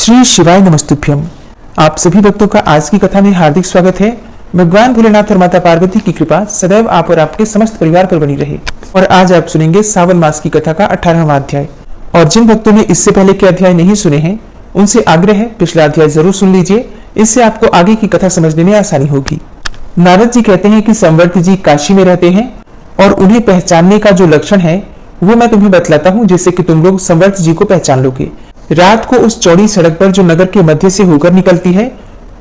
श्री शिवाय नमस्तुभ्यम। आप सभी भक्तों का आज की कथा में हार्दिक स्वागत है। भगवान भोलेनाथ और माता पार्वती की कृपा सदैव आप और आपके समस्त परिवार पर बनी रहे। और आज आप सुनेंगे सावन मास की कथा का 18वां अध्याय। और जिन भक्तों ने इससे पहले के अध्याय नहीं सुने हैं उनसे आग्रह है पिछला अध्याय जरूर सुन लीजिए, इससे आपको आगे की कथा समझने में आसानी होगी। नारद जी कहते हैं कि संवर्त जी काशी में रहते हैं और उन्हें पहचानने का जो लक्षण है वो मैं तुम्हें बतलाता हूँ, जिससे कि तुम लोग संवर्त जी को पहचान लोगे। रात को उस चौड़ी सड़क पर जो नगर के मध्य से होकर निकलती है,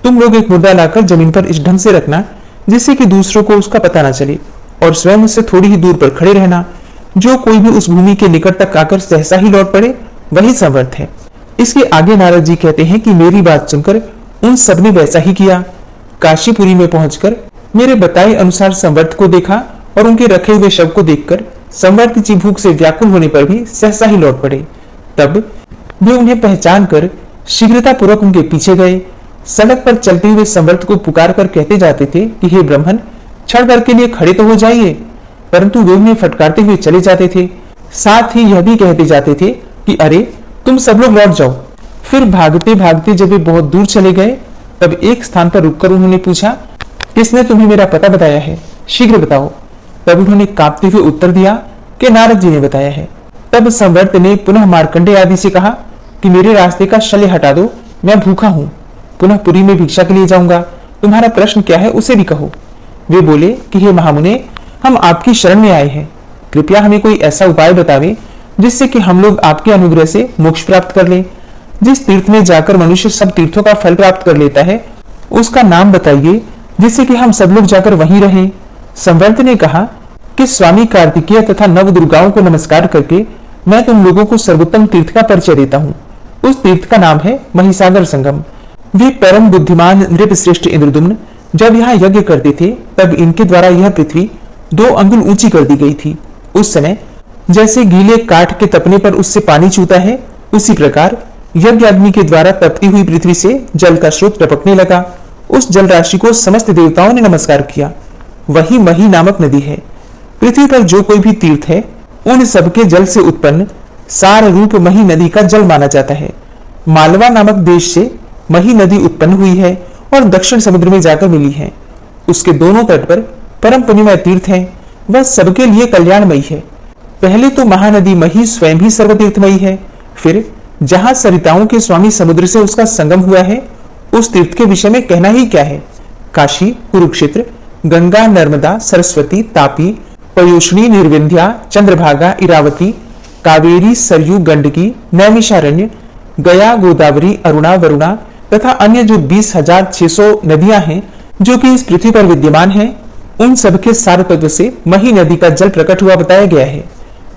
तुम लोग एक मुर्दा लाकर जमीन पर इस ढंग से रखना जिससे कि दूसरों को उसका पता न चले, और स्वयं उससे थोड़ी ही दूर पर खड़े रहना। जो कोई भी उस भूमि के निकट तक आकर सहसा ही लौट पड़े वही संवर्त है। इसके आगे नारद जी कहते हैं कि मेरी बात सुनकर उन सब ने वैसा ही किया। काशीपुरी में पहुंचकर मेरे बताए अनुसार संवर्त को देखा और उनके रखे हुए शव को देखकर संवर्त जी भूख से व्याकुल होने पर भी सहसा ही लौट पड़े। तब वे उन्हें पहचान कर शीघ्रता पूर्वक उनके पीछे गए। सड़क पर चलते हुए संवर्त को पुकार कर कहते जाते थे कि हे ब्राह्मण, क्षण भर के लिए खड़े तो हो जाइए, परंतु वे उन्हें फटकारते हुए चले जाते थे। साथ ही यह भी कहते जाते थे कि अरे तुम सब लोग लौट जाओ। फिर भागते भागते जब वे बहुत दूर चले गए तब एक स्थान पर रुककर उन्होंने पूछा, किसने तुम्हें मेरा पता बताया है, शीघ्र बताओ। तब उन्होंने कांपते हुए उत्तर दिया कि नारद जी ने बताया है। तब संवर्त ने पुनः मार्कंडेय आदि से कहा कि मेरे रास्ते का शल्य हटा दो, मैं भूखा हूँ, पुनः पुरी में भिक्षा के लिए जाऊंगा, तुम्हारा प्रश्न क्या है उसे भी कहो। वे बोले कि हे महामुने, हम आपकी शरण में आए हैं, कृपया हमें कोई ऐसा उपाय बतावे जिससे कि हम लोग आपके अनुग्रह से मोक्ष प्राप्त कर लें। जिस तीर्थ में जाकर मनुष्य सब तीर्थों का फल प्राप्त कर लेता है उसका नाम बताइए जिससे कि हम सब लोग जाकर वहीं रहें। संवर्त ने कहा कि स्वामी कार्तिकेय तथा नव दुर्गाओं को नमस्कार करके मैं तुम लोगों को सर्वोत्तम तीर्थ का परिचय देता हूँ। उस तीर्थ का नाम है महिसागर संगम। वे परम बुद्धिमान नृप श्रेष्ठ इंद्रदुम्न जब यहाँ यज्ञ करते थे तब इनके द्वारा यह पृथ्वी 2 अंगुल ऊंची कर दी गई थी। उस समय जैसे गीले काठ के तपने पर उससे पानी चूता है, उसी प्रकार यज्ञ अग्नि के द्वारा तपती हुई पृथ्वी से जल का स्रोत टपकने लगा। उस जल राशि को समस्त देवताओं ने नमस्कार किया। वही मही नामक नदी है। पृथ्वी पर जो कोई भी तीर्थ है उन सबके जल से उत्पन्न सार रूप मही नदी का जल माना जाता है। मालवा नामक देश से मही नदी उत्पन्न हुई है और दक्षिण समुद्र में जाकर मिली है। उसके दोनों तट पर परम पुण्यमय तीर्थ है, वह सबके लिए कल्याणमयी है। पहले तो महानदी मही स्वयं ही सर्वतीर्थमयी है, फिर जहां सरिताओं के स्वामी समुद्र से उसका संगम हुआ है उस तीर्थ के विषय में कहना ही क्या है। काशी, कुरुक्षेत्र, गंगा, नर्मदा, सरस्वती, तापी, पयोष्णी, निर्विंध्या, चंद्रभागा, इरावती, कावेरी, सरयू, गंडकी, नैमिषारण्य, गया, गोदावरी, अरुणा, वरुणा तथा अन्य जो 20,600 नदियां हैं जो कि इस पृथ्वी पर विद्यमान हैं, उन सबके सार तत्व से मही नदी का जल प्रकट हुआ बताया गया है।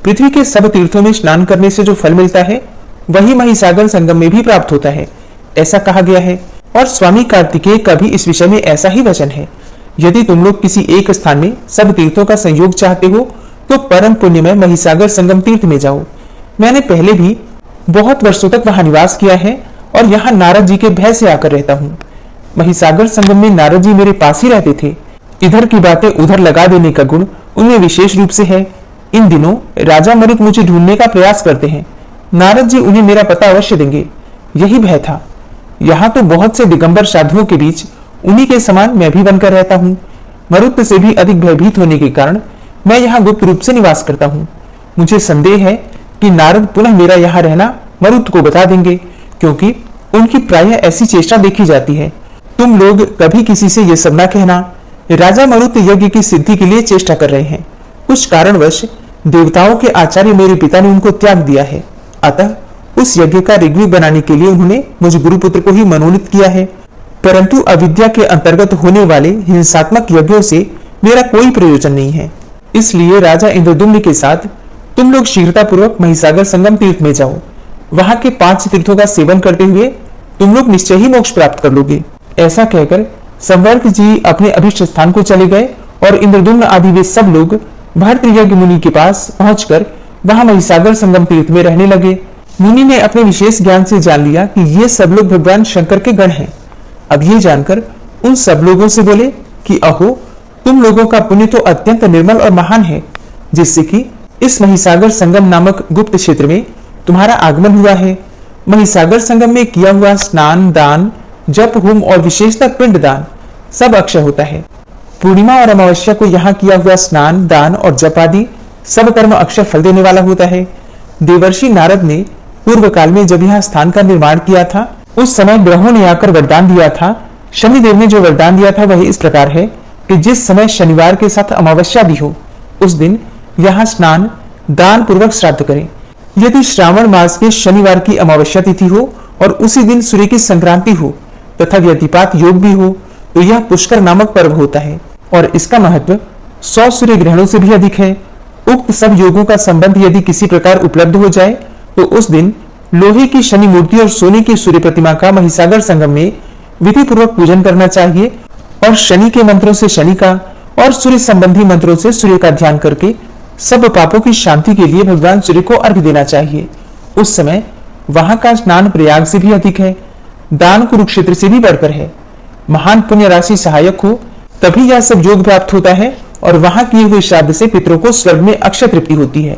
पृथ्वी के सब तीर्थों में स्नान करने से जो फल मिलता है वही महिसागर संगम में भी प्राप्त होता है, ऐसा कहा गया है। और स्वामी कार्तिकेय का भी इस विषय में ऐसा ही वचन है। यदि तुम लोग किसी एक स्थान में सब तीर्थों का संयोग चाहते हो तो परम पुण्य में महिसागर संगम तीर्थ में जाओ। मैंने पहले भी बहुत वर्षों तक वहां निवास किया है और यहाँ नारद जी के भय से आकर रहता हूँ। महिसागर संगम में नारद जी मेरे पास ही रहते थे। इधर की बातें उधर लगा देने का गुण उनमें विशेष रूप से है। इन दिनों राजा मरुत मुझे ढूंढने का प्रयास करते हैं। नारद जी उन्हें मेरा पता अवश्य देंगे, यही भय था। यहाँ तो बहुत से दिगंबर साधुओं के बीच उन्हीं के समान मैं भी बनकर रहता हूँ। मरुत से भी अधिक भयभीत होने के कारण मैं यहाँ गुप्त रूप से निवास करता हूँ। मुझे संदेह है कि नारद पुनः मेरा यहाँ रहना मरुत को बता देंगे, क्योंकि उनकी प्रायः ऐसी चेष्टा देखी जाती है। तुम लोग कभी किसी से यह सब न कहना। राजा मरुत यज्ञ की सिद्धि के लिए चेष्टा कर रहे हैं। कुछ कारणवश देवताओं के आचार्य मेरे पिता ने उनको त्याग दिया है, अतः उस यज्ञ का ऋग्वेद बनाने के लिए उन्होंने मुझ गुरुपुत्र को ही मनोनीत किया है। परंतु अविद्या के अंतर्गत होने वाले हिंसात्मक यज्ञों से मेरा कोई प्रयोजन नहीं है। इसलिए राजा इंद्रदुम्न के साथ तुम लोग शीघ्रता पूर्वक महिसागर संगम तीर्थ में जाओ। वहां के 5 तीर्थों का सेवन करते हुए तुम लोग निश्चय ही मोक्ष प्राप्त कर लोगे। ऐसा कहकर संवर्त जी अपने अभिष्ट स्थान को चले गए और इंद्रदुम्न आदि वे सब लोग भर्तृयज्ञ मुनि के पास पहुंचकर वहां महिसागर संगम तीर्थ में रहने लगे। मुनि ने अपने विशेष ज्ञान से जान लिया कि ये सब लोग भगवान शंकर के गण हैं। अब ये जानकर उन सब लोगों से बोले कि अहो, तुम लोगों का पुण्य तो अत्यंत निर्मल और महान है, जिससे कि इस महिसागर संगम नामक गुप्त क्षेत्र में तुम्हारा आगमन हुआ है। महिसागर संगम में किया हुआ स्नान, दान, जप, होम और विशेषतः पिंड दान सब अक्षय होता है। पूर्णिमा और अमावस्या को यहाँ किया हुआ स्नान, दान और जप आदि सब कर्म अक्षय फल देने वाला होता है। देवर्षि नारद ने पूर्व काल में जब यहाँ स्थान का निर्माण किया था, उस समय ग्रहों ने आकर वरदान दिया था। शनिदेव ने जो वरदान दिया था वह इस प्रकार है कि जिस समय शनिवार के साथ अमावस्या भी हो, उस दिन यहाँ स्नान, दान पूर्वक श्राद्ध करें। यदि श्रावण मास के शनिवार की अमावस्या तिथि हो और उसी दिन सूर्य की संक्रांति हो तथा व्यतिपात योग भी हो, तो यह पुष्कर नामक पर्व होता है और इसका महत्व 100 सूर्य ग्रहणों से भी अधिक है। उक्त सब योगों का संबंध यदि किसी प्रकार उपलब्ध हो जाए तो उस दिन लोहे की शनि मूर्ति और सोने की सूर्य प्रतिमा का महिसागर संगम में विधि पूर्वक पूजन करना चाहिए और शनि के मंत्रों से शनि का और सूर्य संबंधी मंत्रों से सूर्य का ध्यान करके सब पापों की शांति के लिए भगवान सूर्य को अर्घ्य देना चाहिए। उस समय वहां का स्नान प्रयाग से भी अधिक है, दान कुरुक्षेत्र से भी बढ़कर है। महान पुण्य राशि सहायक हो तभी यह सब योग प्राप्त होता है और वहां किए हुए श्राद्ध से पितरों को स्वर्ग में अक्षय तृप्ति होती है।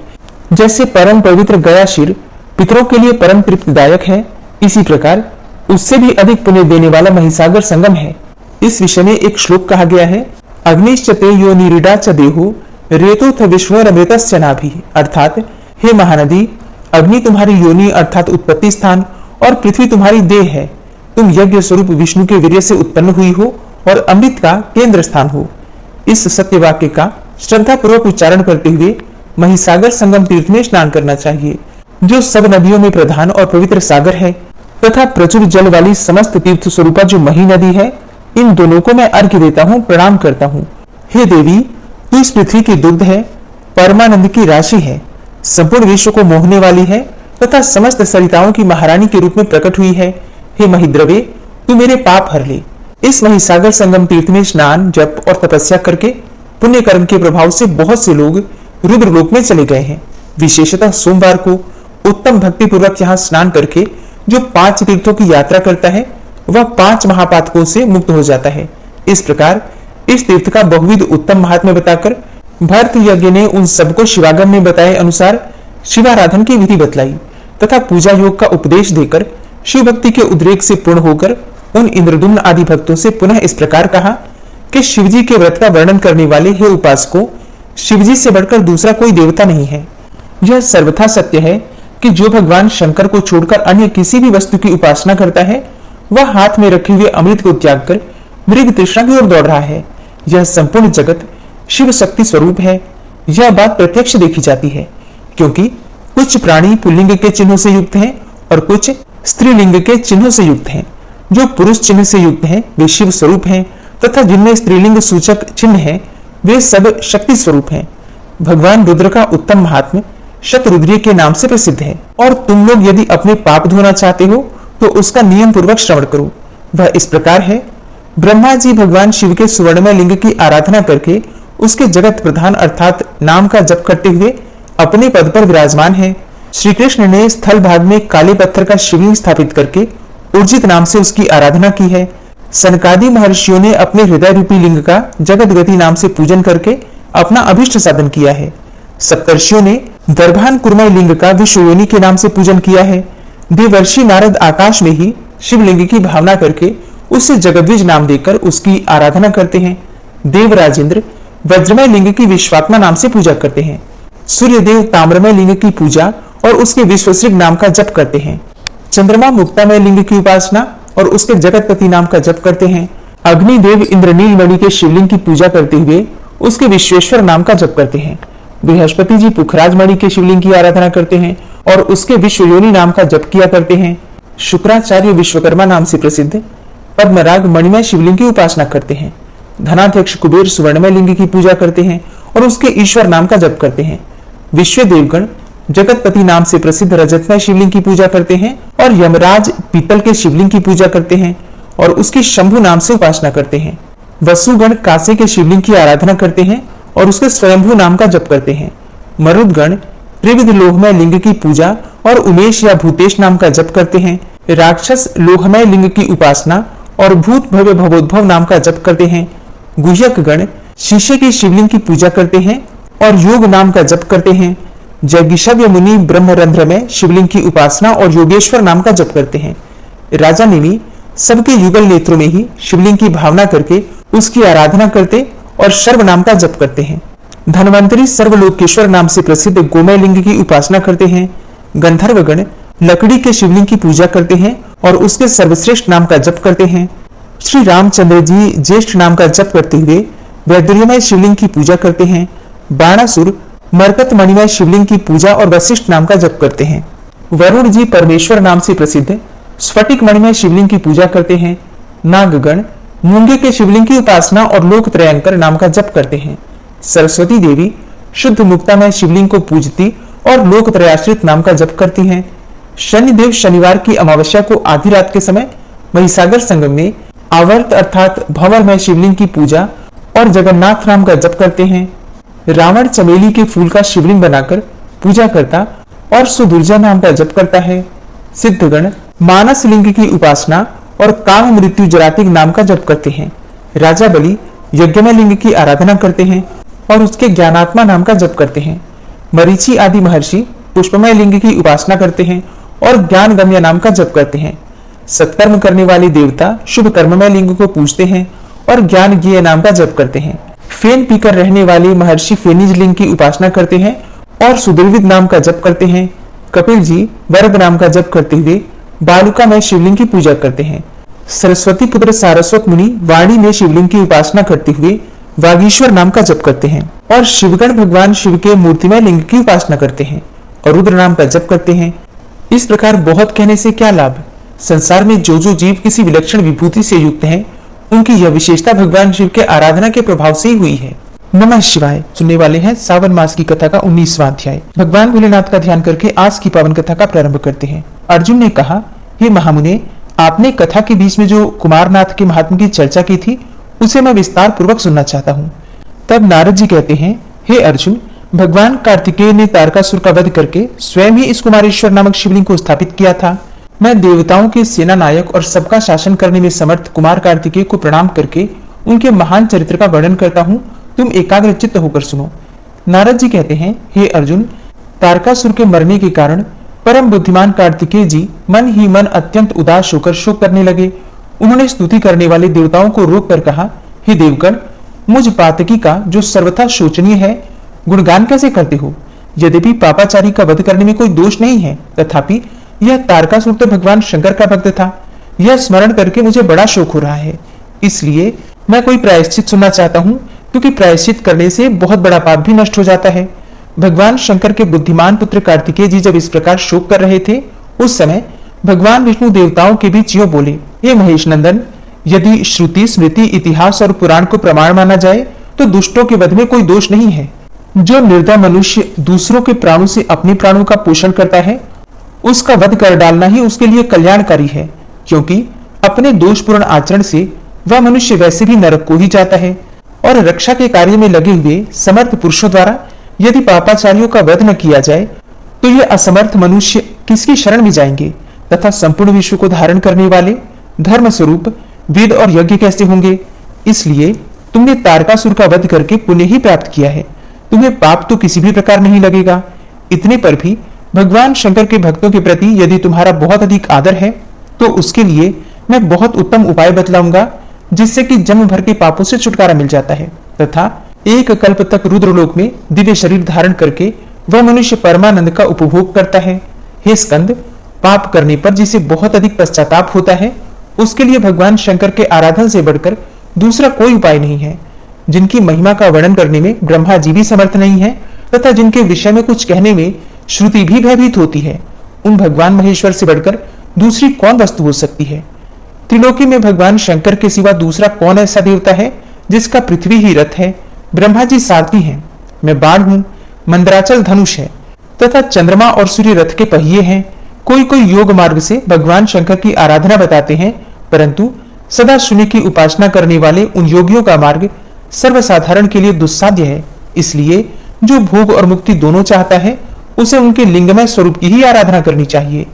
जैसे परम पवित्र गया शिर पितरों के लिए परम तृप्तिदायक है, इसी प्रकार उससे भी अधिक पुण्य देने वाला महिसागर संगम है। इस विषय में एक श्लोक कहा गया है, अग्निश्चते यो निरीडा च देहो रेतोथ विश्वरमृतश्च नाभि, अर्थात हे महानदी, अग्नि तुम्हारी योनि अर्थात उत्पत्ति स्थान और पृथ्वी तुम्हारी देह है। तुम यज्ञ स्वरूप विष्णु के वीर्य से उत्पन्न हुई हो और अमृत का केंद्र स्थान हो। इस सत्य वाक्य का श्रद्धा पूर्वक उच्चारण करते हुए महिसागर संगम तीर्थ में स्नान करना चाहिए, जो सब नदियों में प्रधान और पवित्र सागर है तथा प्रचुर जल वाली समस्त तीर्थ स्वरूपा जो मही नदी है, इन दोनों को मैं अर्घ्य देता हूँ, प्रणाम करता हूँ। हे देवी, तू इस पृथ्वी की दुग्ध है, परमानंद की राशि है, संपूर्ण विश्व को मोहने वाली है तथा समस्त सरिताओं की महारानी के रूप में प्रकट हुई है। हे महिद्रवे, तू मेरे पाप हर ले। इस महिसागर संगम तीर्थ में स्नान, जप और तपस्या करके पुण्य कर्म के प्रभाव से बहुत से लोग रुद्र लोक में चले गए हैं। विशेषतः सोमवार को उत्तम भक्ति पूर्वक यहाँ स्नान करके जो 5 तीर्थों की यात्रा करता है वह 5 महापातकों से मुक्त हो जाता है। इस प्रकार इस तीर्थ का बहुविध उत्तम महात्म्य बताकर भरत यज्ञ ने उन सबको शिवागम में बताए अनुसार शिवाराधन की विधि बतलाई तथा पूजा योग का उपदेश देकर शिव भक्ति के उद्रेक से पूर्ण होकर उन इंद्रदुम्न आदि भक्तों से पुनः इस प्रकार कहा कि शिवजी के व्रत का वर्णन करने वाले हे उपासकों, शिवजी से बढ़कर दूसरा कोई देवता नहीं है। यह सर्वथा सत्य है कि जो भगवान शंकर को छोड़कर अन्य किसी भी वस्तु की उपासना करता है वह हाथ में रखे हुए अमृत को त्याग कर मृग तृष्णा की ओर दौड़ रहा है। यह संपूर्ण जगत शिव शक्ति स्वरूप है। यह बात प्रत्यक्ष देखी जाती है, क्योंकि कुछ प्राणी पुल्लिंग के चिन्हों से युक्त हैं और कुछ स्त्रीलिंग के चिन्हों से युक्त हैं। जो पुरुष चिन्ह से युक्त हैं वे शिव स्वरूप हैं तथा जिनमें स्त्रीलिंग सूचक चिन्ह है वे सब शक्ति स्वरूप हैं। भगवान रुद्र का उत्तम महात्म्य शतरुद्रीय के नाम से प्रसिद्ध है और तुम लोग यदि अपने पाप धोना चाहते हो तो उसका नियम पूर्वक श्रवण करो। वह इस प्रकार है, ब्रह्मा जी भगवान शिव के सुवर्णमय लिंग की आराधना करके उसके जगत प्रधान अर्थात नाम का जप करते हुए अपने पद पर विराजमान है। श्री कृष्ण ने स्थल भाग में काले पत्थर का शिवलिंग स्थापित करके उर्जित नाम से उसकी आराधना की है। सनकादि महर्षियों ने अपने हृदय रूपी लिंग का जगत गति नाम से पूजन करके अपना अभिष्ट साधन किया है। सप्तर्षियों ने दर्भान कुर्मय लिंग का विश्वयोनि के नाम से पूजन किया है। देवर्षि नारद आकाश में ही शिवलिंग की भावना करके उसे जगद्विज नाम देकर उसकी आराधना करते हैं। देवराजेंद्र वज्रमय लिंग की विश्वात्मा नाम से पूजा करते हैं। सूर्यदेव ताम्रमय लिंग की पूजा और उसके विश्वसृग नाम का जप करते हैं। चंद्रमा मुक्तामय लिंग की उपासना और उसके जगतपति नाम का जप करते हैं। अग्निदेव इंद्रनील मणि के शिवलिंग की पूजा करते हुए उसके विश्वेश्वर नाम का जप करते हैं। बृहस्पति जी पुखराज मणि के शिवलिंग की आराधना करते हैं और उसके विश्वयोनि नाम का जप किया करते हैं। शुक्राचार्य विश्वकर्मा नाम से प्रसिद्ध पद्मराग मणिमय शिवलिंग की उपासना करते हैं। धनाध्यक्ष कुबेर सुवर्णमय लिंग की पूजा करते हैं और उसके ईश्वर नाम का जप करते हैं। विश्व देवगण जगतपति नाम से प्रसिद्ध रजतमय शिवलिंग की पूजा करते हैं और यमराज पीतल के शिवलिंग की पूजा करते हैं और उसकी शंभु नाम से उपासना करते हैं। वसुगण कांसे के शिवलिंग की आराधना करते हैं और उसके स्वयंभू नाम का जप करते हैं। मरुदगण त्रिविध लोहमय लिंग की पूजा और उमेश या भूतेश नाम का जप करते हैं। राक्षस लोहमय लिंग की उपासना और भूत भव्य भवोद्भव नाम का जप करते हैं। गुह्यक गण शीशे की शिवलिंग की पूजा करते हैं और योग नाम का जप करते हैं। जैगिषव्य मुनि ब्रह्मरंध्र में शिवलिंग की उपासना और योगेश्वर नाम का जप करते हैं। राजा नेमि सबके युगल नेत्रों में ही शिवलिंग की भावना करके उसकी आराधना करते और सर्व नाम का जप करते हैं। धन्वंतरी सर्वलोकेश्वर नाम से प्रसिद्ध गोमय लिंग की उपासना करते हैं। गंधर्वगण लकड़ी के शिवलिंग की पूजा करते हैं और उसके सर्वश्रेष्ठ नाम का जप करते हैं। श्री रामचंद्र जी ज्येष्ठ नाम का जप करते हुए वैद्यमय शिवलिंग की पूजा करते हैं। बाणासुर मरकत मणिमय शिवलिंग की पूजा और वशिष्ठ नाम का जप करते हैं। वरुण जी परमेश्वर नाम से प्रसिद्ध स्फटिक मणिमय शिवलिंग की पूजा करते हैं। नागगण मूंगे के शिवलिंग की उपासना और लोक त्रयंकर नाम का जप करते हैं। सरस्वती देवी शुद्ध मुक्तामय शिवलिंग को पूजती और लोक त्रयाश्रित नाम का जप करती हैं। शनिदेव शनिवार की अमावस्या को आधी रात के समय महिसागर संगम में आवर्त अर्थात भंवरमय शिवलिंग की पूजा और जगन्नाथ नाम का जप करते हैं। रावण चमेली के फूल का शिवलिंग बनाकर पूजा करता और सुदुर्जा नाम का जप करता है। सिद्धगण मानस लिंग की उपासना और काम मृत्यु जरातिक नाम का जप करते हैं। राजा बलि यज्ञमय लिंग की आराधना करते हैं और उसके ज्ञानात्मा नाम का जप करते हैं। मरीचि आदि महर्षि पुष्पमय लिंग की उपासना करते हैं और ज्ञान गम्य नाम का जप करते हैं। सत्कर्म करने वाले देवता शुभ कर्ममय लिंग को पूजते हैं और ज्ञान ज्ञेय नाम का जप करते हैं। फेन पीकर रहने वाले महर्षि फेनिज लिंग की उपासना करते हैं और सुदुर्विद नाम का जप करते हैं। कपिल जी वरद नाम का जप करते हुए बालुका में शिवलिंग की पूजा करते हैं। सरस्वती पुत्र सारस्वत मुनि वाणी में शिवलिंग की उपासना करते हुए वागीश्वर नाम का जप करते हैं और शिवगण भगवान शिव के मूर्तिमय लिंग की उपासना करते हैं और रुद्र नाम का जप करते हैं। इस प्रकार बहुत कहने से क्या लाभ। संसार में जो जो जीव किसी विलक्षण विभूति से युक्त हैं, उनकी यह विशेषता भगवान शिव के आराधना के प्रभाव से ही हुई है। नमः शिवाय। सुनने वाले हैं सावन मास की कथा का 19वां अध्याय। भगवान भोलेनाथ का ध्यान करके आज की पावन कथा का प्रारंभ करते हैं। अर्जुन ने कहा, हे महामुने, आपने कथा के बीच में जो कुमारनाथ के महात्म की चर्चा की थी उसे मैं विस्तार पूर्वक सुनना चाहता हूँ। तब नारद जी कहते हैं, हे अर्जुन, भगवान कार्तिकेय ने तारकासुर का वध करके स्वयं ही इस कुमारेश्वर नामक शिवलिंग को स्थापित किया था। मैं देवताओं के सेना नायक और सबका शासन करने में समर्थ कुमार कार्तिकेय को प्रणाम करके उनके महान चरित्र का वर्णन करता हूँ। तुम एकाग्र चित्त होकर सुनो। नारद जी कहते हैं, हे अर्जुन, तारकासुर के मरने के कारण परम बुद्धिमान कार्तिकेय जी मन ही मन अत्यंत उदास होकर शोक करने लगे। उन्होंने स्तुति करने वाले देवताओं को रोक कर कहा, हे देवगण, मुझ पातकी का जो सर्वथा शोचनीय है गुणगान कैसे करते हो। यद्यपि पापाचारी का वध करने में कोई दोष नहीं है, तथापि यह तारकासुर तो भगवान शंकर का भक्त था। यह स्मरण करके मुझे बड़ा शोक हो रहा है। इसलिए मैं कोई प्रायश्चित सुनना चाहता हूँ, क्योंकि प्रायश्चित करने से बहुत बड़ा पाप भी नष्ट हो जाता है। भगवान शंकर के बुद्धिमान पुत्र कार्तिकेय जी जब इस प्रकार शोक कर रहे थे, उस समय भगवान विष्णु देवताओं के बीच यो बोले, हे महेश नंदन, यदि श्रुति स्मृति इतिहास और पुराण को प्रमाण माना जाए तो दुष्टों के वध में कोई दोष नहीं है। जो निर्दय मनुष्य दूसरों के प्राणों से अपने प्राणों का पोषण करता है, उसका वध कर डालना ही उसके लिए कल्याणकारी है, क्योंकि अपने दोषपूर्ण आचरण से वह मनुष्य वैसे भी नरक को ही जाता है। और रक्षा के कार्य में लगे हुए समर्थ पुरुषों द्वारा यदि पापाचारियों का वध न किया जाए तो ये असमर्थ मनुष्य किसकी शरण में जाएंगे, तथा संपूर्ण विश्व को धारण करने वाले धर्म स्वरूप वेद और यज्ञ कैसे होंगे। इसलिए तुमने तारकासुर का वध करके पुण्य ही प्राप्त किया है, तुम्हें पाप तो किसी भी प्रकार नहीं लगेगा। इतने पर भी भगवान शंकर के भक्तों के प्रति यदि तुम्हारा बहुत अधिक आदर है तो उसके लिए मैं बहुत उत्तम उपाय बतलाऊंगा, जिससे कि जन्म भर के पापों से छुटकारा मिल जाता है तथा एक कल्प तक रुद्रलोक में दिव्य शरीर धारण करके वह मनुष्य परमानंद का उपभोग करता है। हे स्कंद, पाप करने पर जिसे बहुत अधिक पश्चाताप होता है, उसके लिए भगवान शंकर के आराधन से बढ़कर दूसरा कोई उपाय नहीं है। जिनकी महिमा का वर्णन करने में ब्रह्मा जी भी समर्थ नहीं है तथा जिनके विषय में कुछ कहने में श्रुति भी भयभीत होती है, उन भगवान महेश्वर से बढ़कर दूसरी कौन वस्तु हो सकती है। त्रिलोकी में भगवान शंकर के सिवा दूसरा कौन ऐसा देवता है जिसका पृथ्वी ही रथ है। ब्रह्मा जी सारथी हैं, मैं बाण हूं, मंदराचल धनुष है तथा चंद्रमा और सूर्य रथ के पहिए हैं। कोई कोई योग मार्ग से भगवान शंकर की आराधना बताते हैं, परंतु सदा शून्य की उपासना करने वाले उन योगियों का मार्ग सर्वसाधारण के लिए दुस्साध्य है। इसलिए जो भोग और मुक्ति दोनों चाहता है, उसे उनके लिंगमय स्वरूप की ही आराधना करनी चाहिए।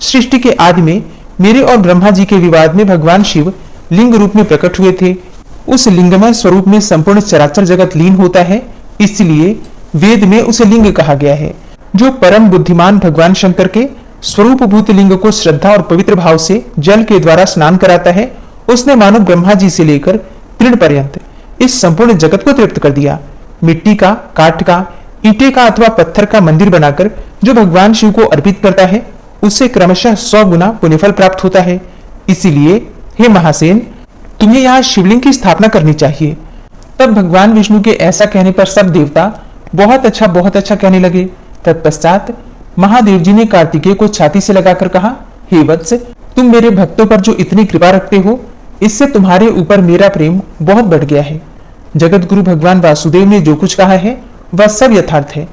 सृष्टि के आदि में मेरे और ब्रह्मा जी के विवाद में भगवान शिव लिंग रूप में प्रकट हुए थे। उस लिंगमय स्वरूप में संपूर्ण चराचर जगत लीन होता है, इसलिए वेद में उसे लिंग कहा गया है। जो परम बुद्धिमान भगवान शंकर के स्वरूप भूत लिंग को श्रद्धा और पवित्र भाव से जल के द्वारा स्नान कराता है, उसने मानो ब्रह्मा जी से लेकर तृण पर्यंत इस संपूर्ण जगत को तृप्त कर दिया। मिट्टी का, काठ का, ईंटे का अथवा पत्थर का मंदिर बनाकर जो भगवान शिव को अर्पित करता है, उससे क्रमशः 100 गुना पुण्यफल प्राप्त होता है। इसीलिए हे महासेन, तुम्हें यहाँ शिवलिंग की स्थापना करनी चाहिए। तब भगवान विष्णु के ऐसा कहने पर सब देवता बहुत अच्छा कहने लगे। तत्पश्चात महादेव जी ने कार्तिकेय को छाती से लगाकर कहा, हे वत्स, तुम मेरे भक्तों पर जो इतनी कृपा रखते हो, इससे तुम्हारे ऊपर मेरा प्रेम बहुत बढ़ गया है। जगत गुरु भगवान वासुदेव ने जो कुछ कहा है वह सब यथार्थ है।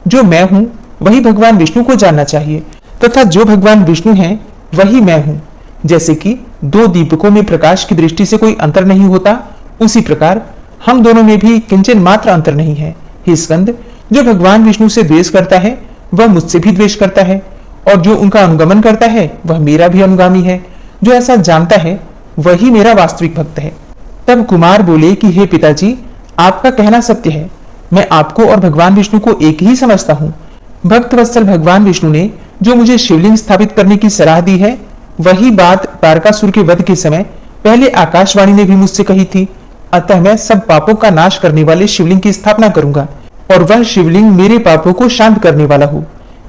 जो मैं हूँ वही भगवान विष्णु को जानना चाहिए, तथा जो भगवान विष्णु हैं वही मैं हूँ। जैसे कि दो दीपकों में प्रकाश की दृष्टि से कोई अंतर नहीं होता, उसी प्रकार हम दोनों में भी किंचन मात्र अंतर नहीं है। हे स्कंद, जो भगवान विष्णु से द्वेष करता है वह मुझसे भी द्वेष करता है, और जो उनका अनुगमन करता है वह मेरा भी अनुगामी है। जो ऐसा जानता है वही मेरा वास्तविक भक्त है। तब कुमार बोले कि हे पिताजी, आपका कहना सत्य है। मैं आपको और भगवान विष्णु को एक ही समझता हूँ। भक्त वत्सल भगवान विष्णु ने जो मुझे शिवलिंग स्थापित करने की सलाह दी है, वही बात तारकासुर के वध के समय पहले आकाशवाणी ने भी मुझसे कही थी। अतः मैं सब पापों का नाश करने वाले शिवलिंग की स्थापना करूंगा, और वह शिवलिंग मेरे पापों को शांत करने वाला हो।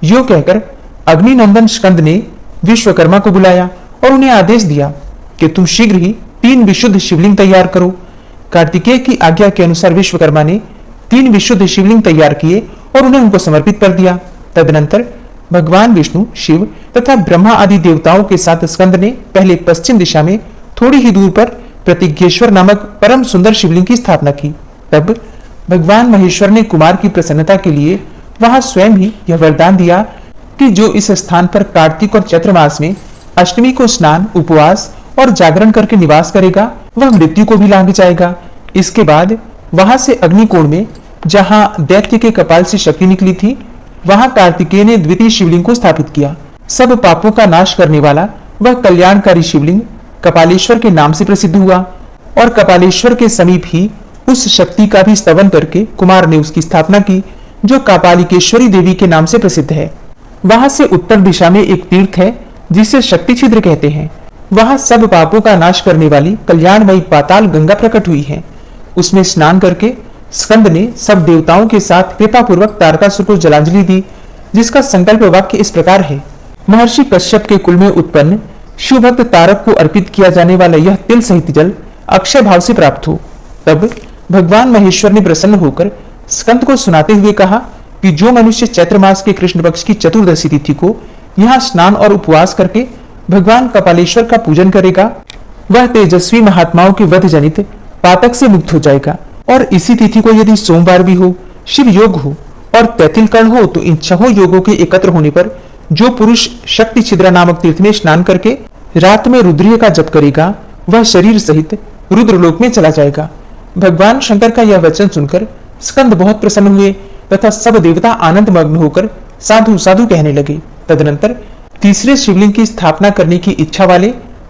यो कहकर अग्निनंदन स्कंद ने विश्वकर्मा को बुलाया और उन्हें आदेश दिया कि तुम शीघ्र ही 3 विशुद्ध शिवलिंग तैयार करो। कार्तिकेय की आज्ञा के अनुसार विश्वकर्मा ने 3 विशुद्ध शिवलिंग तैयार किए और उन्हें उनको समर्पित कर दिया। तदनंतर भगवान विष्णु, शिव तथा ब्रह्मा आदि देवताओं के साथ स्कंद ने पहले पश्चिम दिशा में थोड़ी ही दूर पर प्रतिज्ञेश्वर नामक परम सुंदर शिवलिंग की स्थापना की। तब भगवान महेश्वर ने कुमार की प्रसन्नता के लिए वहां स्वयं ही यह वरदान दिया कि जो इस स्थान पर कार्तिक और चैत्र मास में अष्टमी को स्नान, उपवास और जागरण करके निवास करेगा, वह मृत्यु को भी लांघ जाएगा। इसके बाद वहां से अग्निकोण में, जहां दैत्य के कपाल से शक्ति निकली थी, वहां कार्तिकेय ने द्वितीय शिवलिंग को स्थापित किया। सब पापों का नाश करने वाला वह कल्याणकारी शिवलिंग कपालेश्वर के नाम से प्रसिद्ध हुआ, और कपालेश्वर के समीप ही उस शक्ति का भी स्तवन करके कुमार ने उसकी स्थापना की, जो कापालिकेश्वरी देवी के नाम से प्रसिद्ध है। वहां से उत्तर दिशा में एक तीर्थ है जिसे शक्ति छिद्र कहते हैं। वहां सब पापों का नाश करने वाली कल्याणमयी पाताल गंगा प्रकट हुई है। उसमें स्नान करके स्कंद ने सब देवताओं के साथ कृपा पूर्वक तारकासुर को जलांजलि दी, जिसका संकल्प वाक्य इस प्रकार है। महर्षि कश्यप के कुल में उत्पन्न शिव भक्त तारक को अर्पित किया जाने वाला यह तिल सहित जल अक्षय भाव से प्राप्त हो। तब भगवान महेश्वर ने प्रसन्न होकर स्कंद को सुनाते हुए कहा कि जो मनुष्य चैत्र मास के कृष्ण पक्ष की चतुर्दशी तिथि को यहाँ स्नान और उपवास करके भगवान कपालेश्वर का पूजन करेगा, वह तेजस्वी महात्माओं के वध जनित पातक से मुक्त हो जाएगा। और इसी तिथि को यदि सोमवार भी हो, शिव योग हो और तैतिल कर्ण हो, तो इन 6 योगों के एकत्र होने पर जो पुरुष शक्ति छिद्रा नामक तीर्थ में स्नान करके रात में रुद्रीय का जप करेगा, वह शरीर सहित रुद्रलोक में चला जाएगा। भगवान शंकर का यह वचन सुनकर स्कंद बहुत प्रसन्न हुए तथा सब देवता आनंद मग्न होकर साधु साधु कहने लगे। तदनंतर तीसरे शिवलिंग की स्थापना करने की इच्छा वाले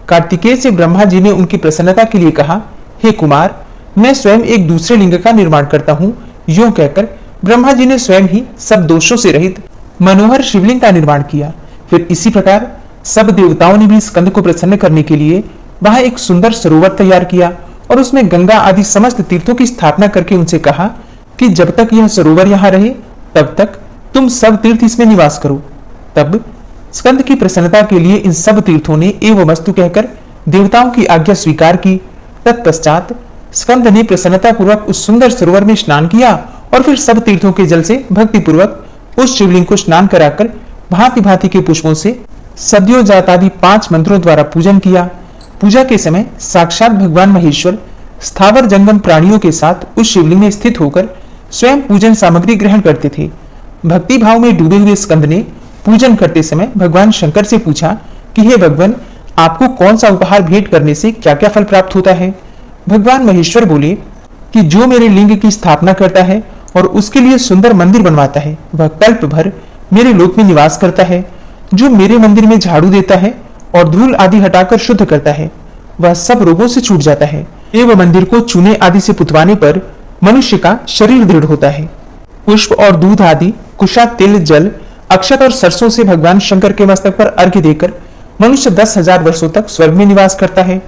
कार्तिकेय से ब्रह्मा जी ने उनकी प्रसन्नता के लिए कहा, हे कुमार, मैं स्वयं एक दूसरे लिंग का निर्माण करता हूँ। यूं कहकर ब्रह्मा जी ने स्वयं ही सब दोषों से रहित मनोहर शिवलिंग का निर्माण किया। फिर इसी प्रकार सब देवताओं ने भी स्कंद को प्रसन्न करने के लिए वहां एक सुंदर सरोवर तैयार किया और उसमें गंगा आदि समस्त तीर्थों की स्थापना करके उनसे कहा कि जब तक यह सरोवर यहाँ रहे तब तक तुम सब तीर्थ इसमें निवास करो। तब स्कंद की प्रसन्नता के लिए इन सब तीर्थों ने एवमस्तु कहकर देवताओं की आज्ञा स्वीकार की। तत्पश्चात स्कंद ने प्रसन्नता पूर्वक उस सुंदर सरोवर में स्नान किया और फिर सब तीर्थों के जल से भक्ति पूर्वक उस शिवलिंग को स्नान कराकर भांति भांति के पुष्पों से सद्योजातादि 5 मंत्रों द्वारा पूजन किया। पूजा के समय साक्षात भगवान महेश्वर स्थावर जंगम प्राणियों के साथ उस शिवलिंग में स्थित होकर स्वयं पूजन सामग्री ग्रहण करते थे। भक्ति भाव में डूबे हुए स्कंद ने पूजन करते समय भगवान शंकर से पूछा कि हे भगवान, आपको कौन सा उपहार भेंट करने से क्या क्या फल प्राप्त होता है। भगवान महेश्वर बोले कि जो मेरे लिंग की स्थापना करता है और उसके लिए सुंदर मंदिर बनवाता है, वह कल्प भर मेरे लोक में निवास करता है। जो मेरे मंदिर में झाड़ू देता है और धूल आदि हटाकर शुद्ध करता है, वह सब रोगों से छूट जाता है एवं मंदिर को चूने आदि से पुतवाने पर मनुष्य का शरीर दृढ़ होता है। पुष्प और दूध आदि कुशा, तिल, जल अक्षत और सरसों से भगवान शंकर के मस्तक पर अर्घ्य देकर मनुष्य 10,000 वर्षों तक स्वर्ग में निवास करता है।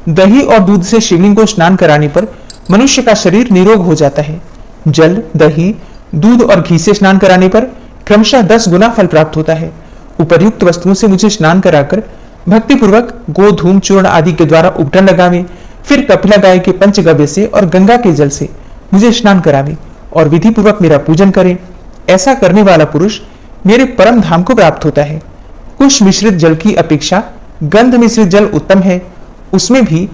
दही और दूध से शिवलिंग को स्नान कराने पर मनुष्य का शरीर निरोग हो जाता है। जल, दही, दूध और घी से स्नान कराने पर क्रमशः 10 गुना फल प्राप्त होता है। उपर्युक्त वस्तुओं से मुझे स्नान कराकर भक्ति पूर्वक गोधूम चूर्ण आदि के द्वारा उपटन लगावे, फिर कपिला गाय के पंचगव्य से और गंगा के जल से मुझे स्नान करावे और विधि पूर्वक मेरा पूजन करे। ऐसा करने वाला पुरुष मेरे परम धाम को प्राप्त होता है। कुश मिश्रित जल की अपेक्षा गंध मिश्रित जल उत्तम है, उसमें भी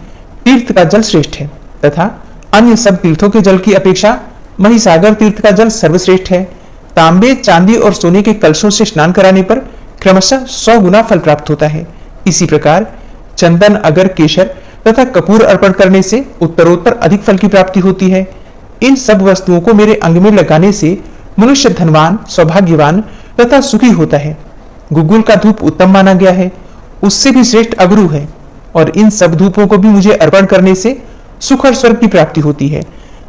तीर्थ का जल श्रेष्ठ है तथा अन्य सब तीर्थों के जल की अपेक्षा महिसागर तीर्थ का जल सर्वश्रेष्ठ है। तांबे, चांदी और सोने के कलशों से स्नान कराने पर क्रमशः 100 गुना फल प्राप्त होता है। इसी प्रकार चंदन, अगर, केशर तथा कपूर अर्पण करने से उत्तरोत्तर अधिक फल की प्राप्ति होती है। इन सब वस्तुओं को मेरे अंग में लगाने से मनुष्य धनवान, सौभाग्यवान तथा सुखी होता है। गुग्गुल का धूप उत्तम माना गया है, उससे भी श्रेष्ठ अगरू है, और इन सब धूपों को भी मुझे अर्पण करने से सुख और स्वर्ग की प्राप्ति होती है।